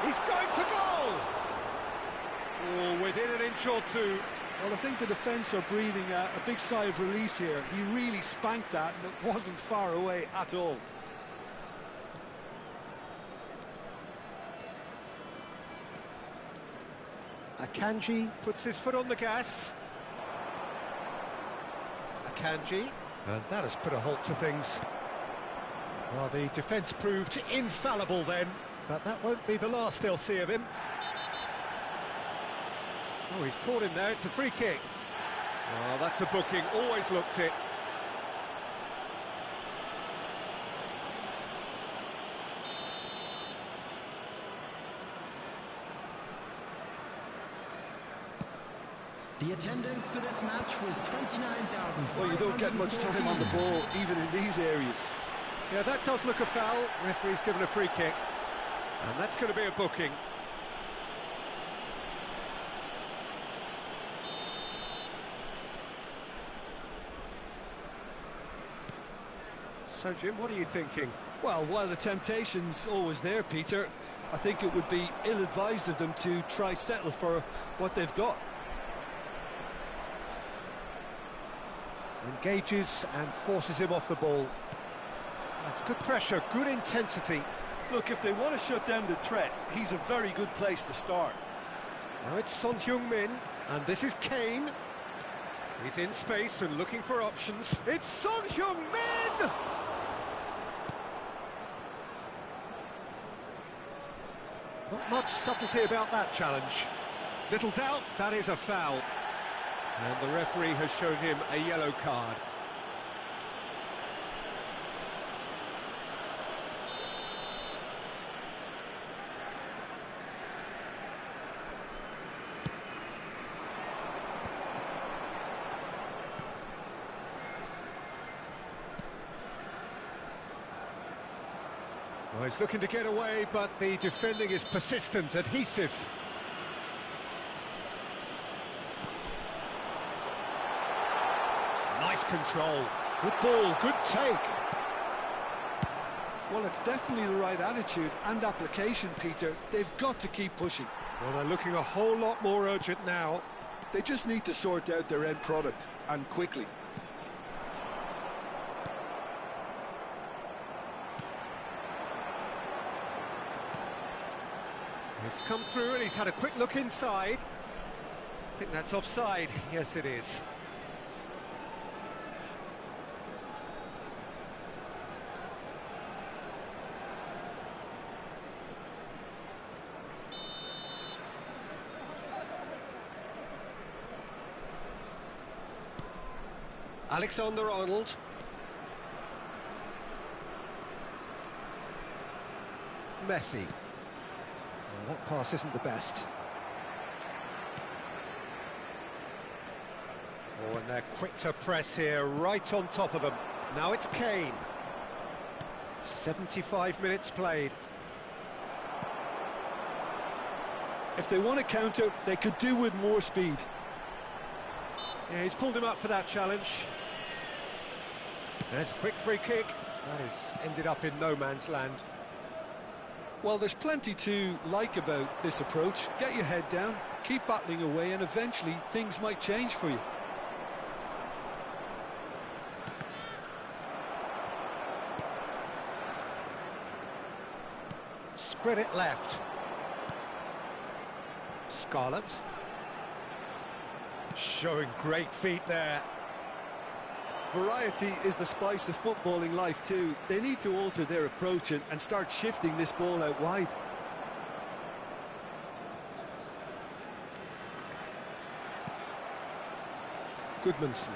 He's going for goal! Oh, within an inch or two. Well, I think the defence are breathing a big sigh of relief here. He really spanked that, and it wasn't far away at all. Akanji puts his foot on the gas. Akanji, and that has put a halt to things. Well, the defence proved infallible then, but that won't be the last they'll see of him. Oh, he's caught him there, it's a free kick. Oh, that's a booking, always looked it. The attendance for this match was 29,000. Well, you don't get much time on the ball, even in these areas. Yeah, that does look a foul. Referee's given a free kick. And that's going to be a booking. So, Jim, what are you thinking? Well, while the temptation's always there, Peter, I think it would be ill-advised of them to try settle for what they've got. Engages and forces him off the ball. That's good pressure, good intensity. Look, if they want to shut down the threat, he's a very good place to start. Now it's Son Heung-min, and this is Kane. He's in space and looking for options. It's Son Heung-min! Not much subtlety about that challenge. Little doubt, that is a foul. And the referee has shown him a yellow card. Well, he's looking to get away, but the defending is persistent, adhesive. Nice control. Good ball, good take. Well, it's definitely the right attitude and application, Peter. They've got to keep pushing. Well, they're looking a whole lot more urgent now. They just need to sort out their end product, and quickly. It's come through and he's had a quick look inside. I think that's offside. Yes, it is. Alexander-Arnold. Messi. Well, that pass isn't the best. Oh, and they're quick to press here, right on top of them. Now it's Kane. 75 minutes played. If they want to counter, they could do with more speed. Yeah, he's pulled him up for that challenge. There's a quick free kick. That has ended up in no man's land. Well, there's plenty to like about this approach. Get your head down, keep battling away, and eventually things might change for you. Spread it left. Scarlett. Showing great feet there. Variety is the spice of footballing life too. They need to alter their approach and start shifting this ball out wide. Goodmanson.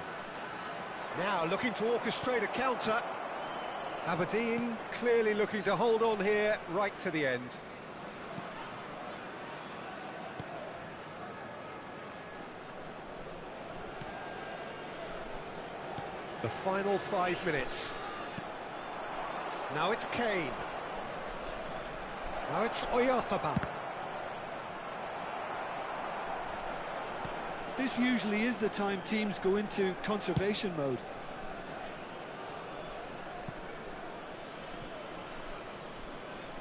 Now looking to orchestrate a counter. Aberdeen clearly looking to hold on here right to the end. The final 5 minutes. Now it's Kane. Now it's Oyarzabal. This usually is the time teams go into conservation mode.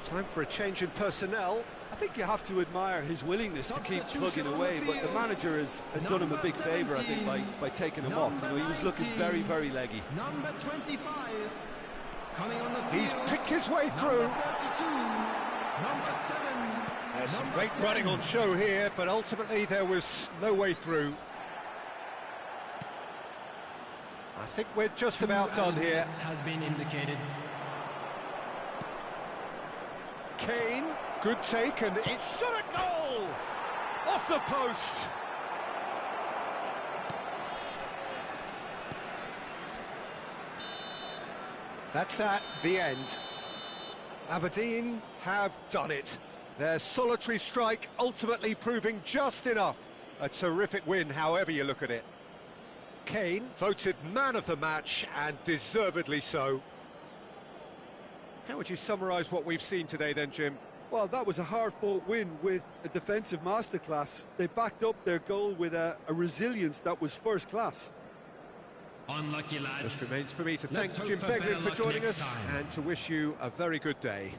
Time for a change in personnel. I think you have to admire his willingness to keep plugging away, but the manager has done him a big favour, I think, by taking him off. You know, he was looking very, very leggy. Number 25, coming on the field. He's picked his way through. Number 32, number 7. There's some number great 10. running on show here, but ultimately there was no way through. I think we're just about done here. Has been indicated. Kane, good take, and it's shot a goal! Off the post! That's that, the end. Aberdeen have done it. Their solitary strike ultimately proving just enough. A terrific win, however you look at it. Kane voted man of the match, and deservedly so. How would you summarise what we've seen today then, Jim? Well, that was a hard-fought win with a defensive masterclass. They backed up their goal with a resilience that was first class. Unlucky lads. Just remains for me to Let's thank Jim hope for better Beglin for luck joining next us time. and to wish you a very good day.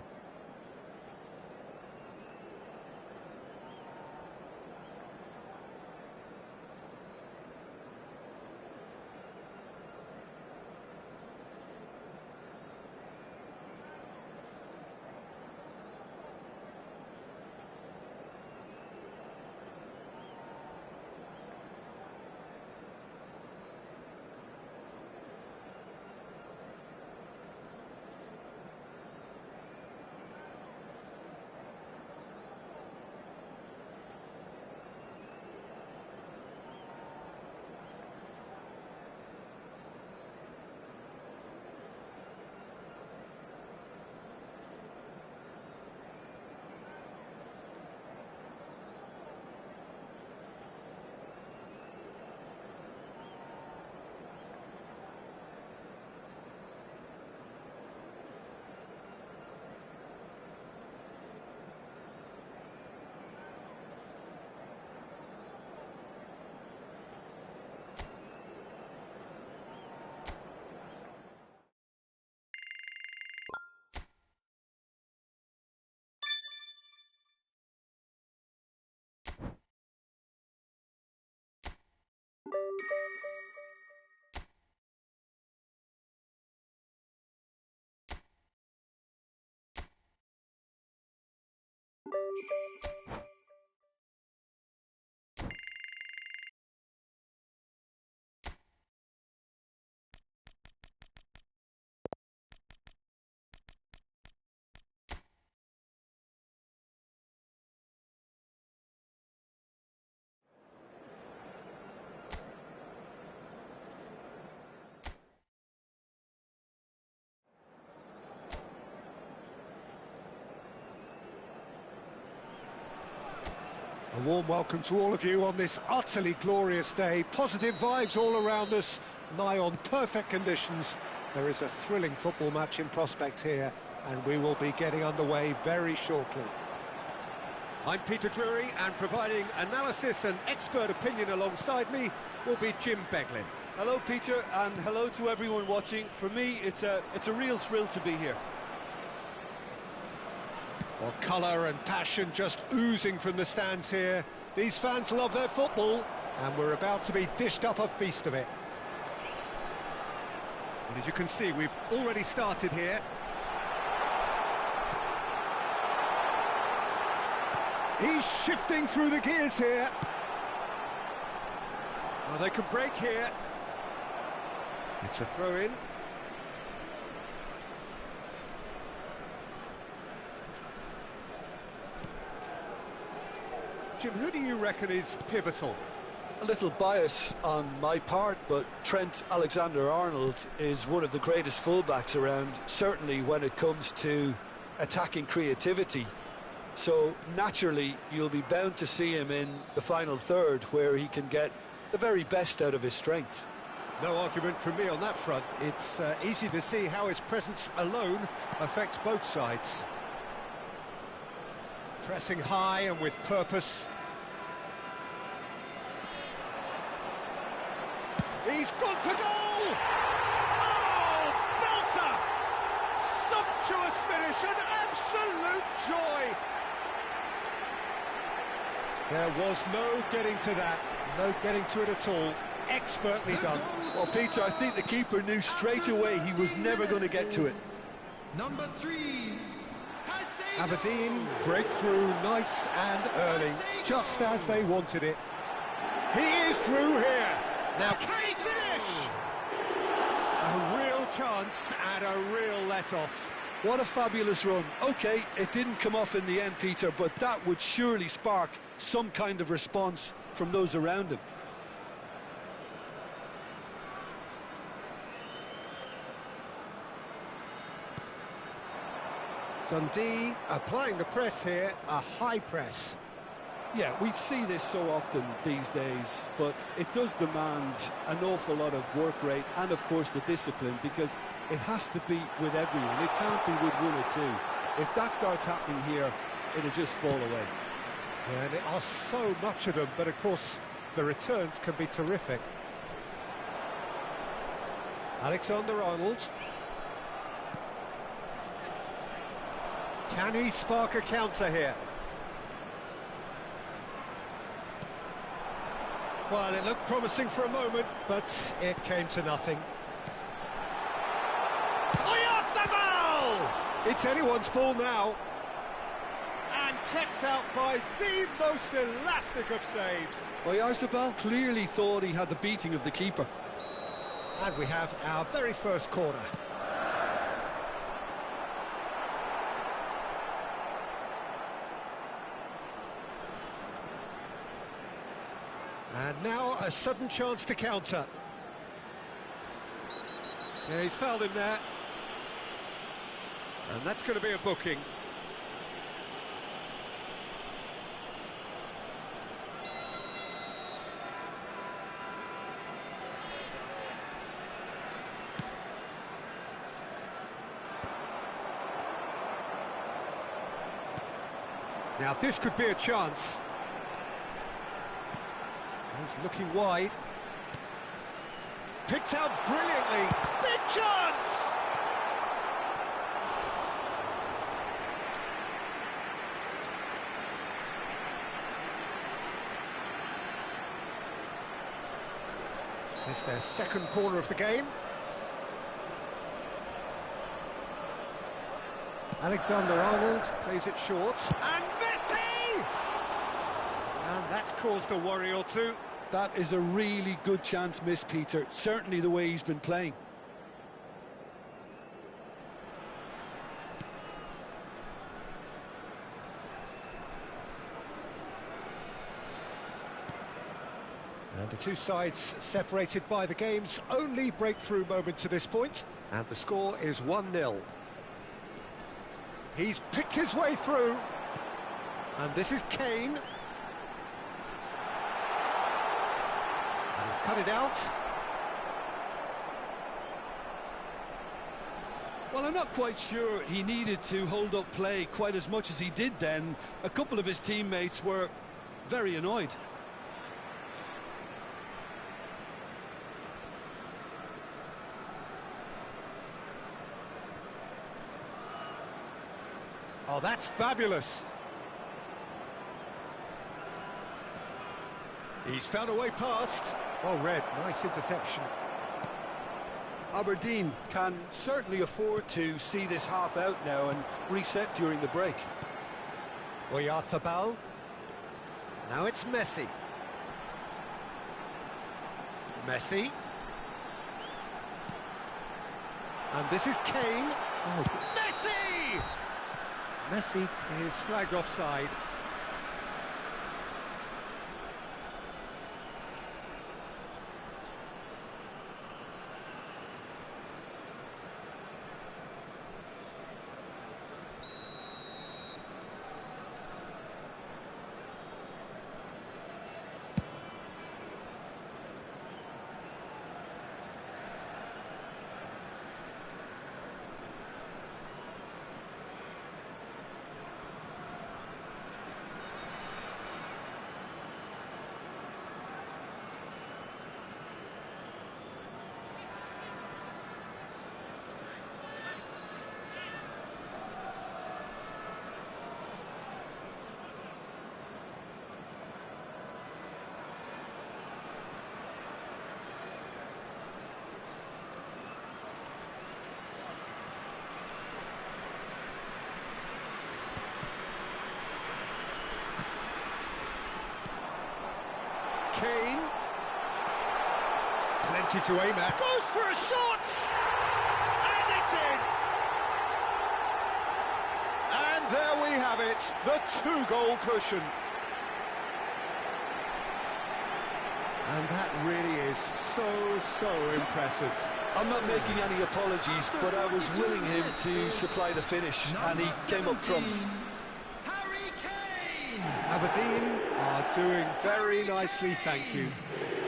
warm welcome to all of you on this utterly glorious day. Positive vibes all around us, nigh on perfect conditions. There is a thrilling football match in prospect here, and we will be getting underway very shortly. I'm Peter Drury, and providing analysis and expert opinion alongside me will be Jim Beglin. Hello, Peter, and hello to everyone watching. For me, it's a real thrill to be here. Well, colour and passion just oozing from the stands here. These fans love their football, and we're about to be dished up a feast of it. And as you can see, we've already started here. He's shifting through the gears here. Well, they can break here. It's a throw-in. Jim, who do you reckon is pivotal? A little bias on my part, but Trent Alexander-Arnold is one of the greatest fullbacks around, certainly when it comes to attacking creativity. So naturally, you'll be bound to see him in the final third, where he can get the very best out of his strengths. No argument from me on that front. It's easy to see how his presence alone affects both sides. Pressing high and with purpose. He's gone for goal! Oh, belter! Sumptuous finish, an absolute joy! There was no getting to that, no getting to it at all. Expertly done. Well, Peter, I think the keeper knew straight away he was never going to get to it. Number 3. Aberdeen break through nice and early, just as they wanted it. He is through here. Now can he finish? A real chance and a real let-off. What a fabulous run. OK, it didn't come off in the end, Peter, but that would surely spark some kind of response from those around him. Dundee applying the press here, a high press. Yeah, we see this so often these days, but it does demand an awful lot of work rate and, of course, the discipline, because it has to be with everyone. It can't be with one or two. If that starts happening here, it'll just fall away. Yeah, and there are so much of them, but of course the returns can be terrific. Alexander-Arnold. Can he spark a counter here? Well, it looked promising for a moment, but it came to nothing. Oyarzabal! It's anyone's ball now. And kept out by the most elastic of saves. Oyarzabal clearly thought he had the beating of the keeper. And we have our very first corner. And now a sudden chance to counter. Yeah, he's fouled him there. And that's going to be a booking. Now this could be a chance. He's looking wide. Picked out brilliantly. Big chance! This is their second corner of the game. Alexander-Arnold plays it short. And Messi! And that's caused a worry or two. That is a really good chance missed, Peter. Certainly the way he's been playing. And the two sides separated by the game's only breakthrough moment to this point. And the score is 1-0. He's picked his way through. And this is Kane. cut it out. Well, I'm not quite sure he needed to hold up play quite as much as he did then. A couple of his teammates were very annoyed. Oh, that's fabulous. He's found a way past. Well read, nice interception. Aberdeen can certainly afford to see this half out now and reset during the break. Oyarzabal. Now it's Messi. Messi. And this is Kane. Oh, Messi! Messi is flagged offside. Kane. Plenty to aim at. Goes for a shot! And it's in! And there we have it, the two-goal cushion. And that really is so impressive. I'm not making any apologies, but I was willing him to supply the finish, and he came up trumps. Aberdeen are doing very nicely, thank you.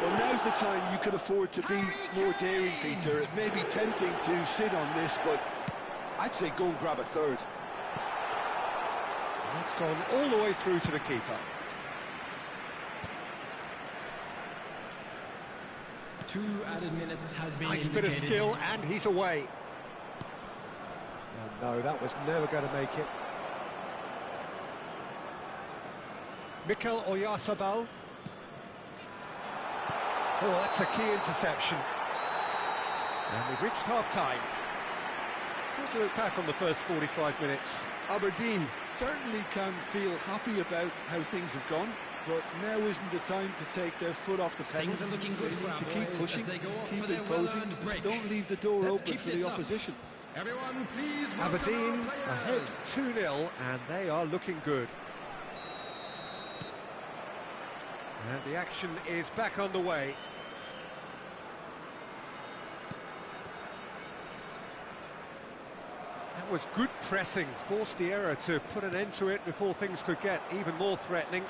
Well, now's the time you can afford to be more daring, Peter. It may be tempting to sit on this, but I'd say go and grab a third. That's gone all the way through to the keeper. 2 added minutes has been Nice bit of skill, and he's away. No, that was never going to make it. Mikel Oyarzabal. Oh, that's a key interception. And we've reached half-time. Let's look back on the first 45 minutes. Aberdeen certainly can feel happy about how things have gone, but now isn't the time to take their foot off the pedal. Things are looking good. They need to keep pushing, keep their imposing. well-earned Don't leave the door open for the opposition. Everyone, please. Aberdeen ahead 2-0, and they are looking good. And the action is back on the way. That was good pressing, forced the error to put an end to it before things could get even more threatening.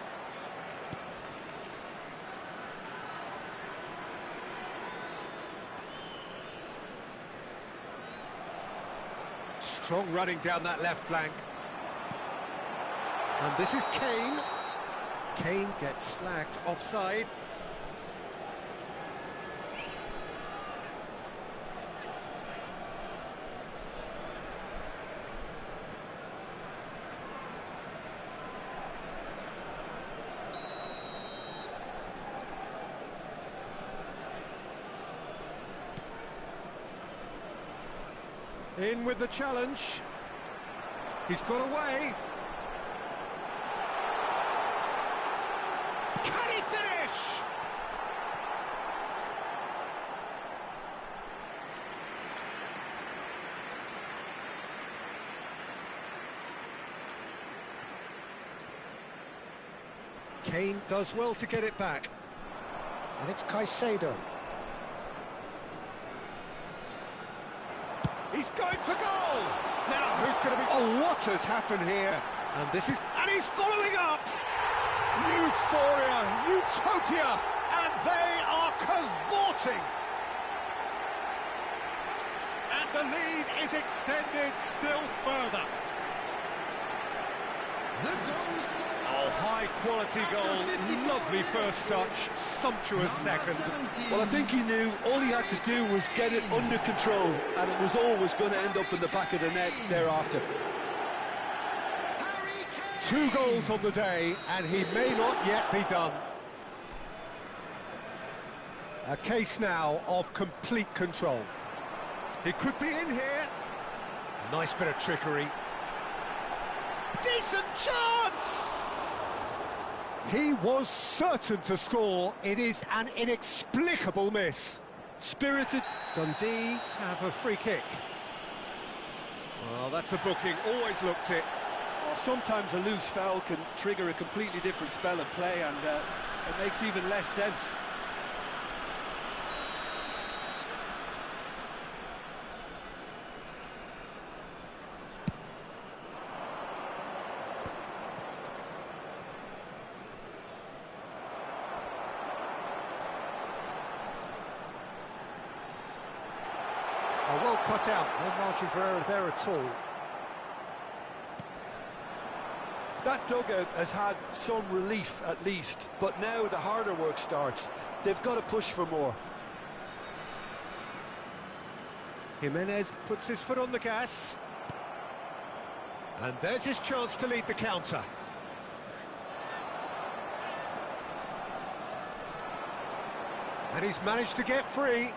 Strong running down that left flank. And this is Kane. Kane gets flagged offside. In with the challenge. He's got away. Can he finish? Kane does well to get it back. And it's Caicedo. He's going for goal! Now, who's going to be... Oh, what has happened here? And this is... And he's following up! Euphoria, utopia, and they are cavorting! And the lead is extended still further. Oh, high-quality goal, lovely first touch, sumptuous second. Well, I think he knew all he had to do was get it under control, and it was always going to end up in the back of the net thereafter. 2 goals on the day, and he may not yet be done. A case now of complete control. He could be in here. Nice bit of trickery. Decent chance! He was certain to score. It is an inexplicable miss. Spirited. Dundee have a free kick. Well, that's a booking. Always looked it. Well, sometimes a loose foul can trigger a completely different spell of play, and it makes even less sense. Well cut out, no margin for error there at all. That dugout has had some relief at least, but now the harder work starts. They've got to push for more. Jimenez puts his foot on the gas. And there's his chance to lead the counter. And he's managed to get free.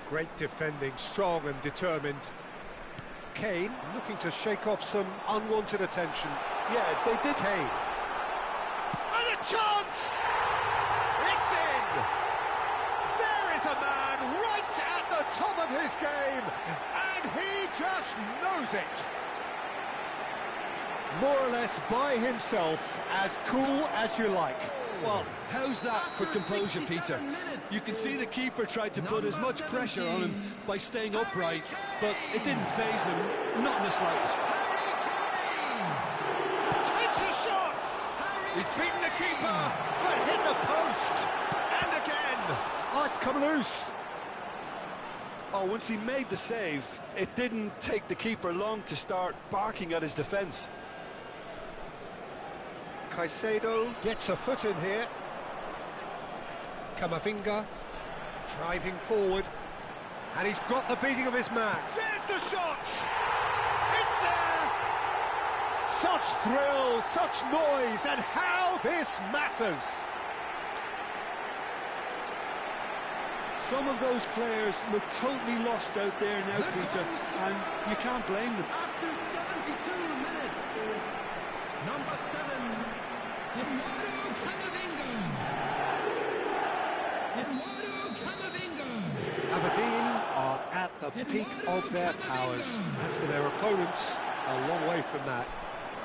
Great defending, strong and determined. Kane looking to shake off some unwanted attention. Yeah, they did. Kane. And a chance! It's in! There is a man right at the top of his game, and he just knows it. More or less by himself, as cool as you like. Well, how's that for composure, Peter? You can see the keeper tried to put as much pressure on him by staying upright, but it didn't faze him, not in the slightest. Takes a shot! He's beaten the keeper, but hit the post! And again! Oh, it's come loose! Oh, once he made the save, it didn't take the keeper long to start barking at his defence. Caicedo gets a foot in here. Camavinga driving forward, and he's got the beating of his man. There's the shot! It's there! Such thrill, such noise, and how this matters! Some of those players look totally lost out there now, Peter, and you can't blame them. After 72 minutes is number 7, Eduardo Camavinga. Aberdeen are at the peak of their powers. As for their opponents, a long way from that.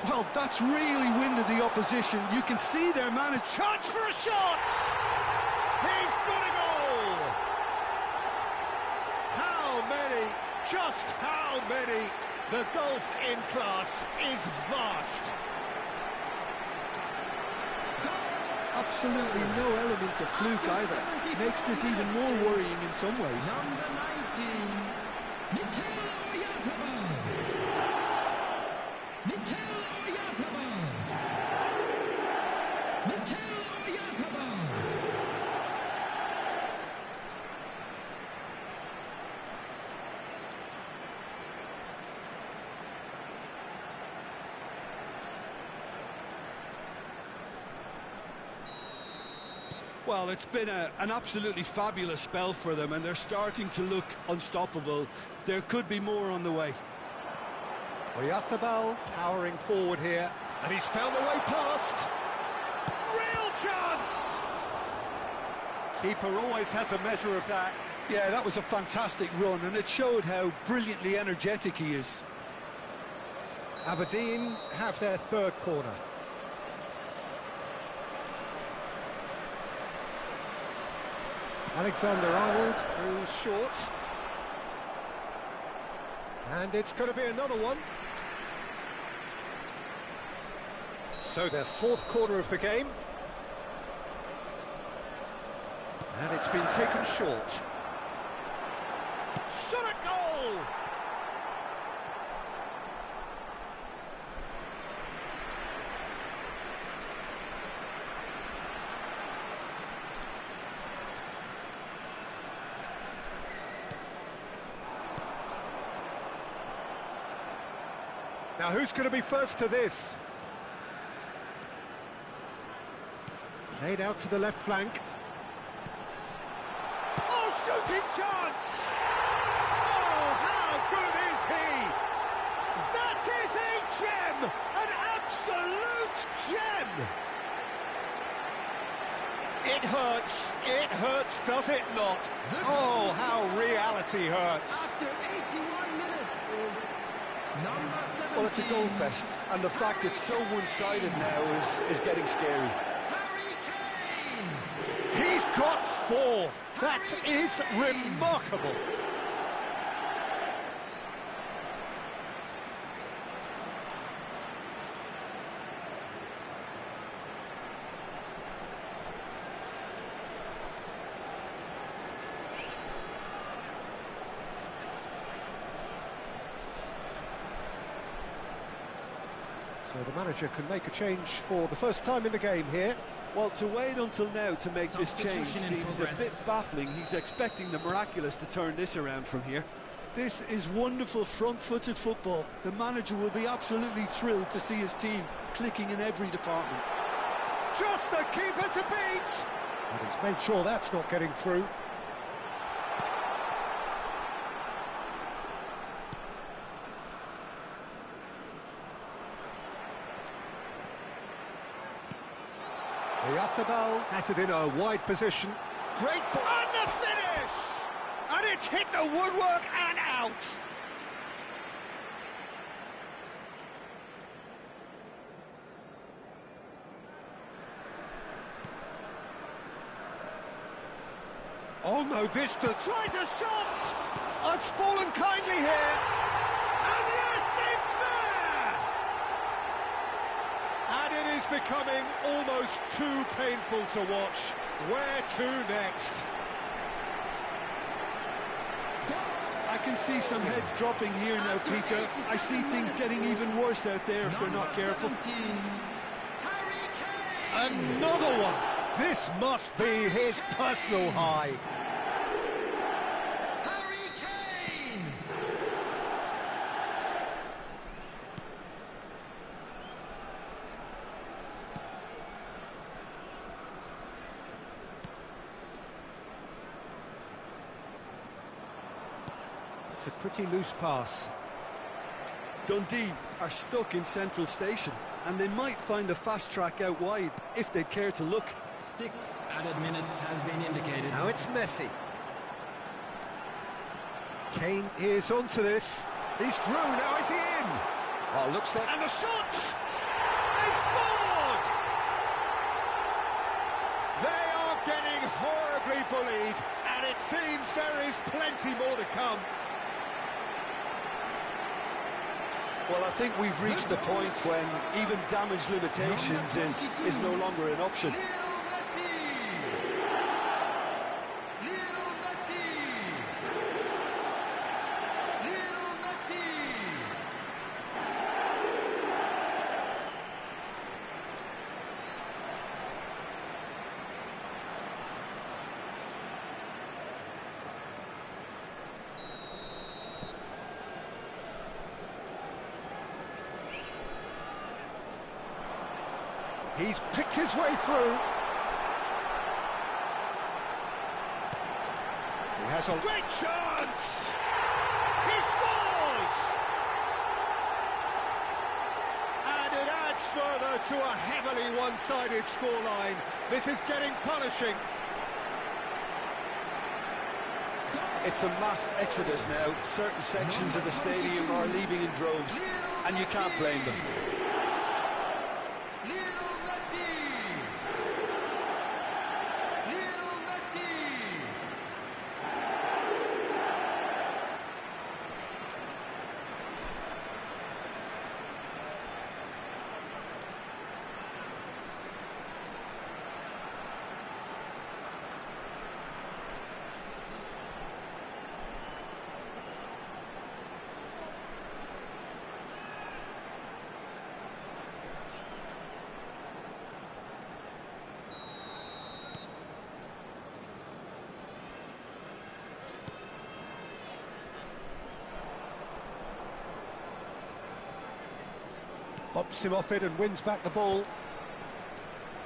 Well, that's really winded the opposition. You can see their manager. Chance for a shot! He's got a goal! How many? Just how many? The golf in class is vast. Absolutely no element of fluke either. Makes this even more worrying in some ways. Number 19, Mikel Oyarzabal. Mikel Oyarzabal. Mikel Oyarzabal. Well, it's been an absolutely fabulous spell for them, and they're starting to look unstoppable. There could be more on the way. Oyarzabal powering forward here, and he's found a way past. Real chance! Keeper always had the measure of that. Yeah, that was a fantastic run, and it showed how brilliantly energetic he is. Aberdeen have their third corner. Alexander-Arnold, who's short. And it's going to be another one. So their fourth corner of the game. And it's been taken short. Shot at goal! Now who's going to be first to this? Played out to the left flank. Oh, shooting chance! Oh, how good is he? That is a gem! An absolute gem! It hurts, does it not? Oh, how reality hurts. After 81 minutes is number 17. Well, it's a goal fest, and the fact it's so one-sided now is getting scary. Harry Kane! He's got 4. That is remarkable. So the manager can make a change for the first time in the game here. Well, to wait until now to make this change seems a bit baffling. He's expecting the miraculous to turn this around from here. This is wonderful front-footed football. The manager will be absolutely thrilled to see his team clicking in every department. Just the keeper to beat! And he's made sure that's not getting through. EFootball has it in a wide position. Great ball. And the finish! And it's hit the woodwork and out! Oh no, this does... Tries a shot! It's fallen kindly here! And yes, it's there! And it is becoming almost too painful to watch. Where to next? I can see some heads dropping here now, Peter. I see things getting even worse out there if they're not careful. Another one! This must be his personal high. Harry Kane! It's a pretty loose pass. Dundee are stuck in Central Station, and they might find a fast track out wide if they care to look. 6 added minutes has been indicated. Now it's Messi. Kane is onto this. He's through, now is he in? Oh, looks like... And the shot! They've scored! They are getting horribly bullied, and it seems there is plenty more to come. Well, I think we've reached the point when even damage limitations is no longer an option. He's picked his way through. He has a great chance! He scores! And it adds further to a heavily one-sided scoreline. This is getting punishing. It's a mass exodus now. Certain sections of the stadium are leaving in droves, and you can't blame them. Hops him off it and wins back the ball.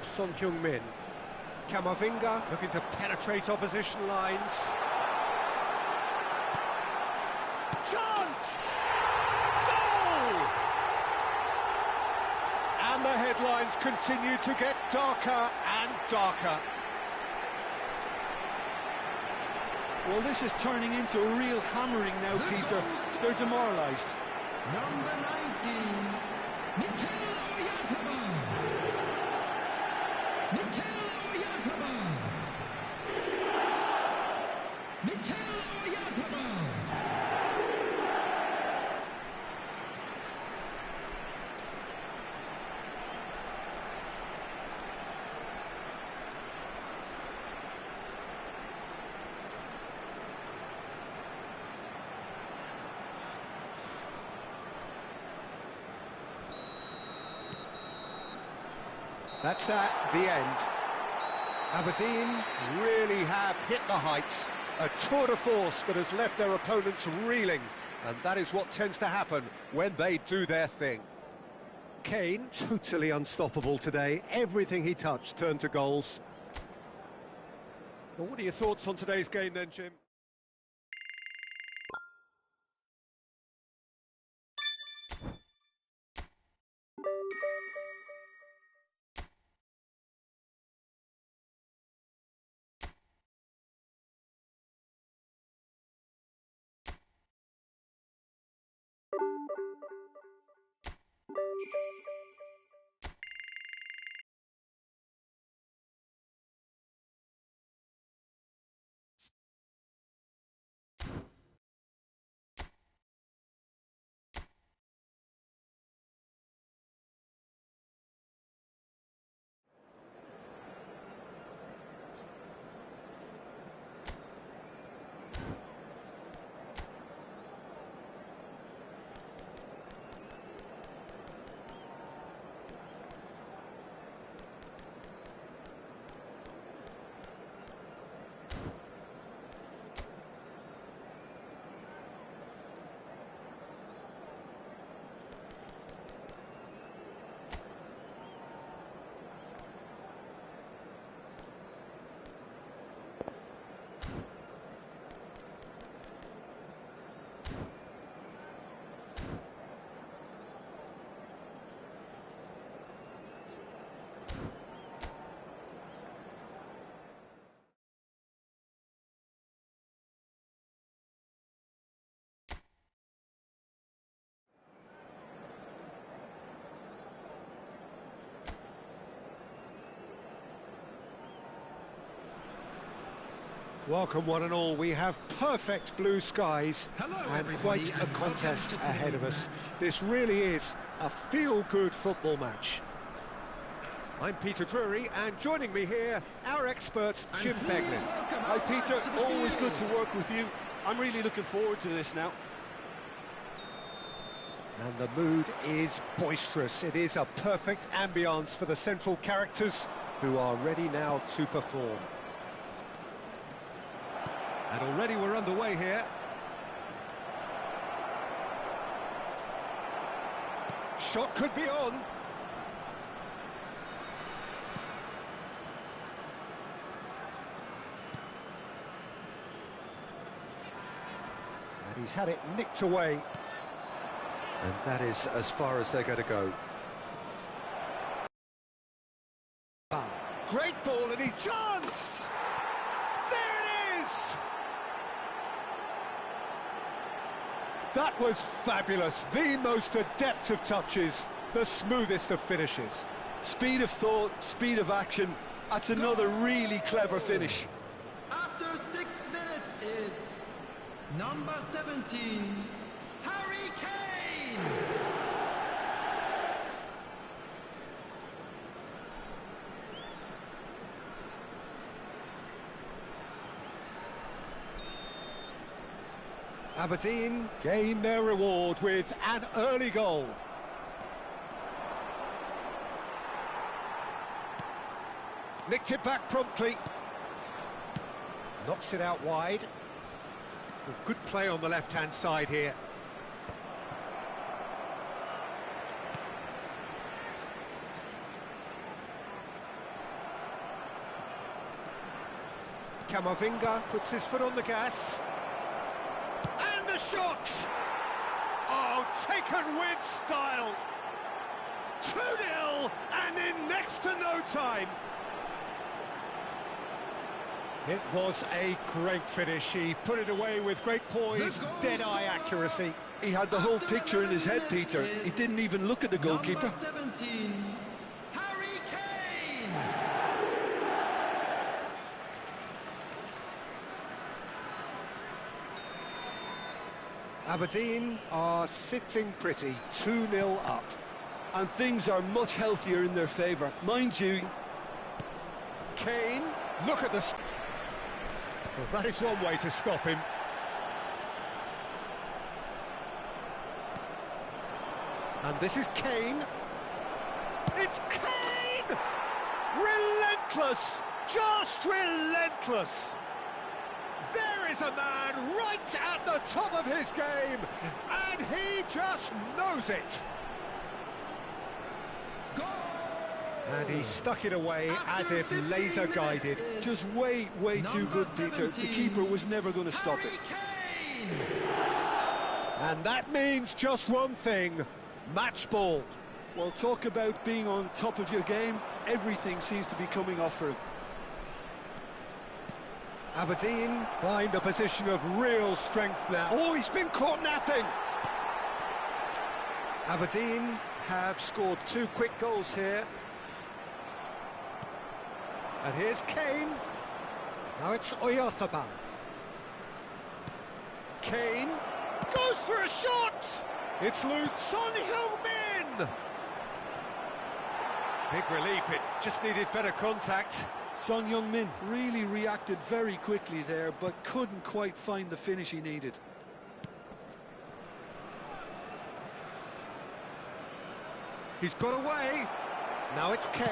Son Heung-min. Kamavinga looking to penetrate opposition lines. Chance! Goal! And the headlines continue to get darker and darker. Well, this is turning into a real hammering now, Peter. They're demoralised. Number 19, Mikel Oyarzabal. Mikel Oyarzabal. Mikel Oyarzabal. That's that, the end. Aberdeen really have hit the heights. A tour de force that has left their opponents reeling. And that is what tends to happen when they do their thing. Kane, totally unstoppable today. Everything he touched turned to goals. Well, what are your thoughts on today's game then, Jim? Welcome one and all, we have perfect blue skies and quite a contest ahead of us. This really is a feel-good football match. I'm Peter Drury, and joining me here, our expert Jim Beglin. Hi Peter, always good to work with you. I'm really looking forward to this now. And the mood is boisterous. It is a perfect ambience for the central characters who are ready now to perform. And already we're underway here. Shot could be on. And he's had it nicked away. And that is as far as they're going to go. Great ball, and he's chance! There it is! That was fabulous. The most adept of touches, the smoothest of finishes. Speed of thought, speed of action. That's another really clever finish. After 6 minutes is number 17, Harry Kane. Aberdeen gain their reward with an early goal. Nicked it back promptly. Knocks it out wide. Good play on the left-hand side here. Camavinga puts his foot on the gas. And the shot! Oh, taken with style. 2-0, and in next to no time. It was a great finish. He put it away with great poise, dead-eye accuracy. He had the whole picture in his head, Peter. He didn't even look at the goalkeeper. Number 17, Harry Kane. Aberdeen are sitting pretty, 2-0 up. And things are much healthier in their favour. Mind you, Kane, look at the... Well, that is one way to stop him. And this is Kane. It's Kane! Relentless! Just relentless! There is a man right at the top of his game, and he just knows it. And he stuck it away as if laser-guided. just way too good, Peter. The keeper was never going to stop it. And that means just one thing, match ball. Well, talk about being on top of your game. Everything seems to be coming off for him. Aberdeen find a position of real strength now. Oh, he's been caught napping. Aberdeen have scored 2 quick goals here. And here's Kane. Now it's Oyarthabal. Kane Goes for a shot. It's loose. Son Heung-min. Big relief, it just needed better contact. Son Heung-min really reacted very quickly there, but couldn't quite find the finish he needed. He's got away. Now it's Kane.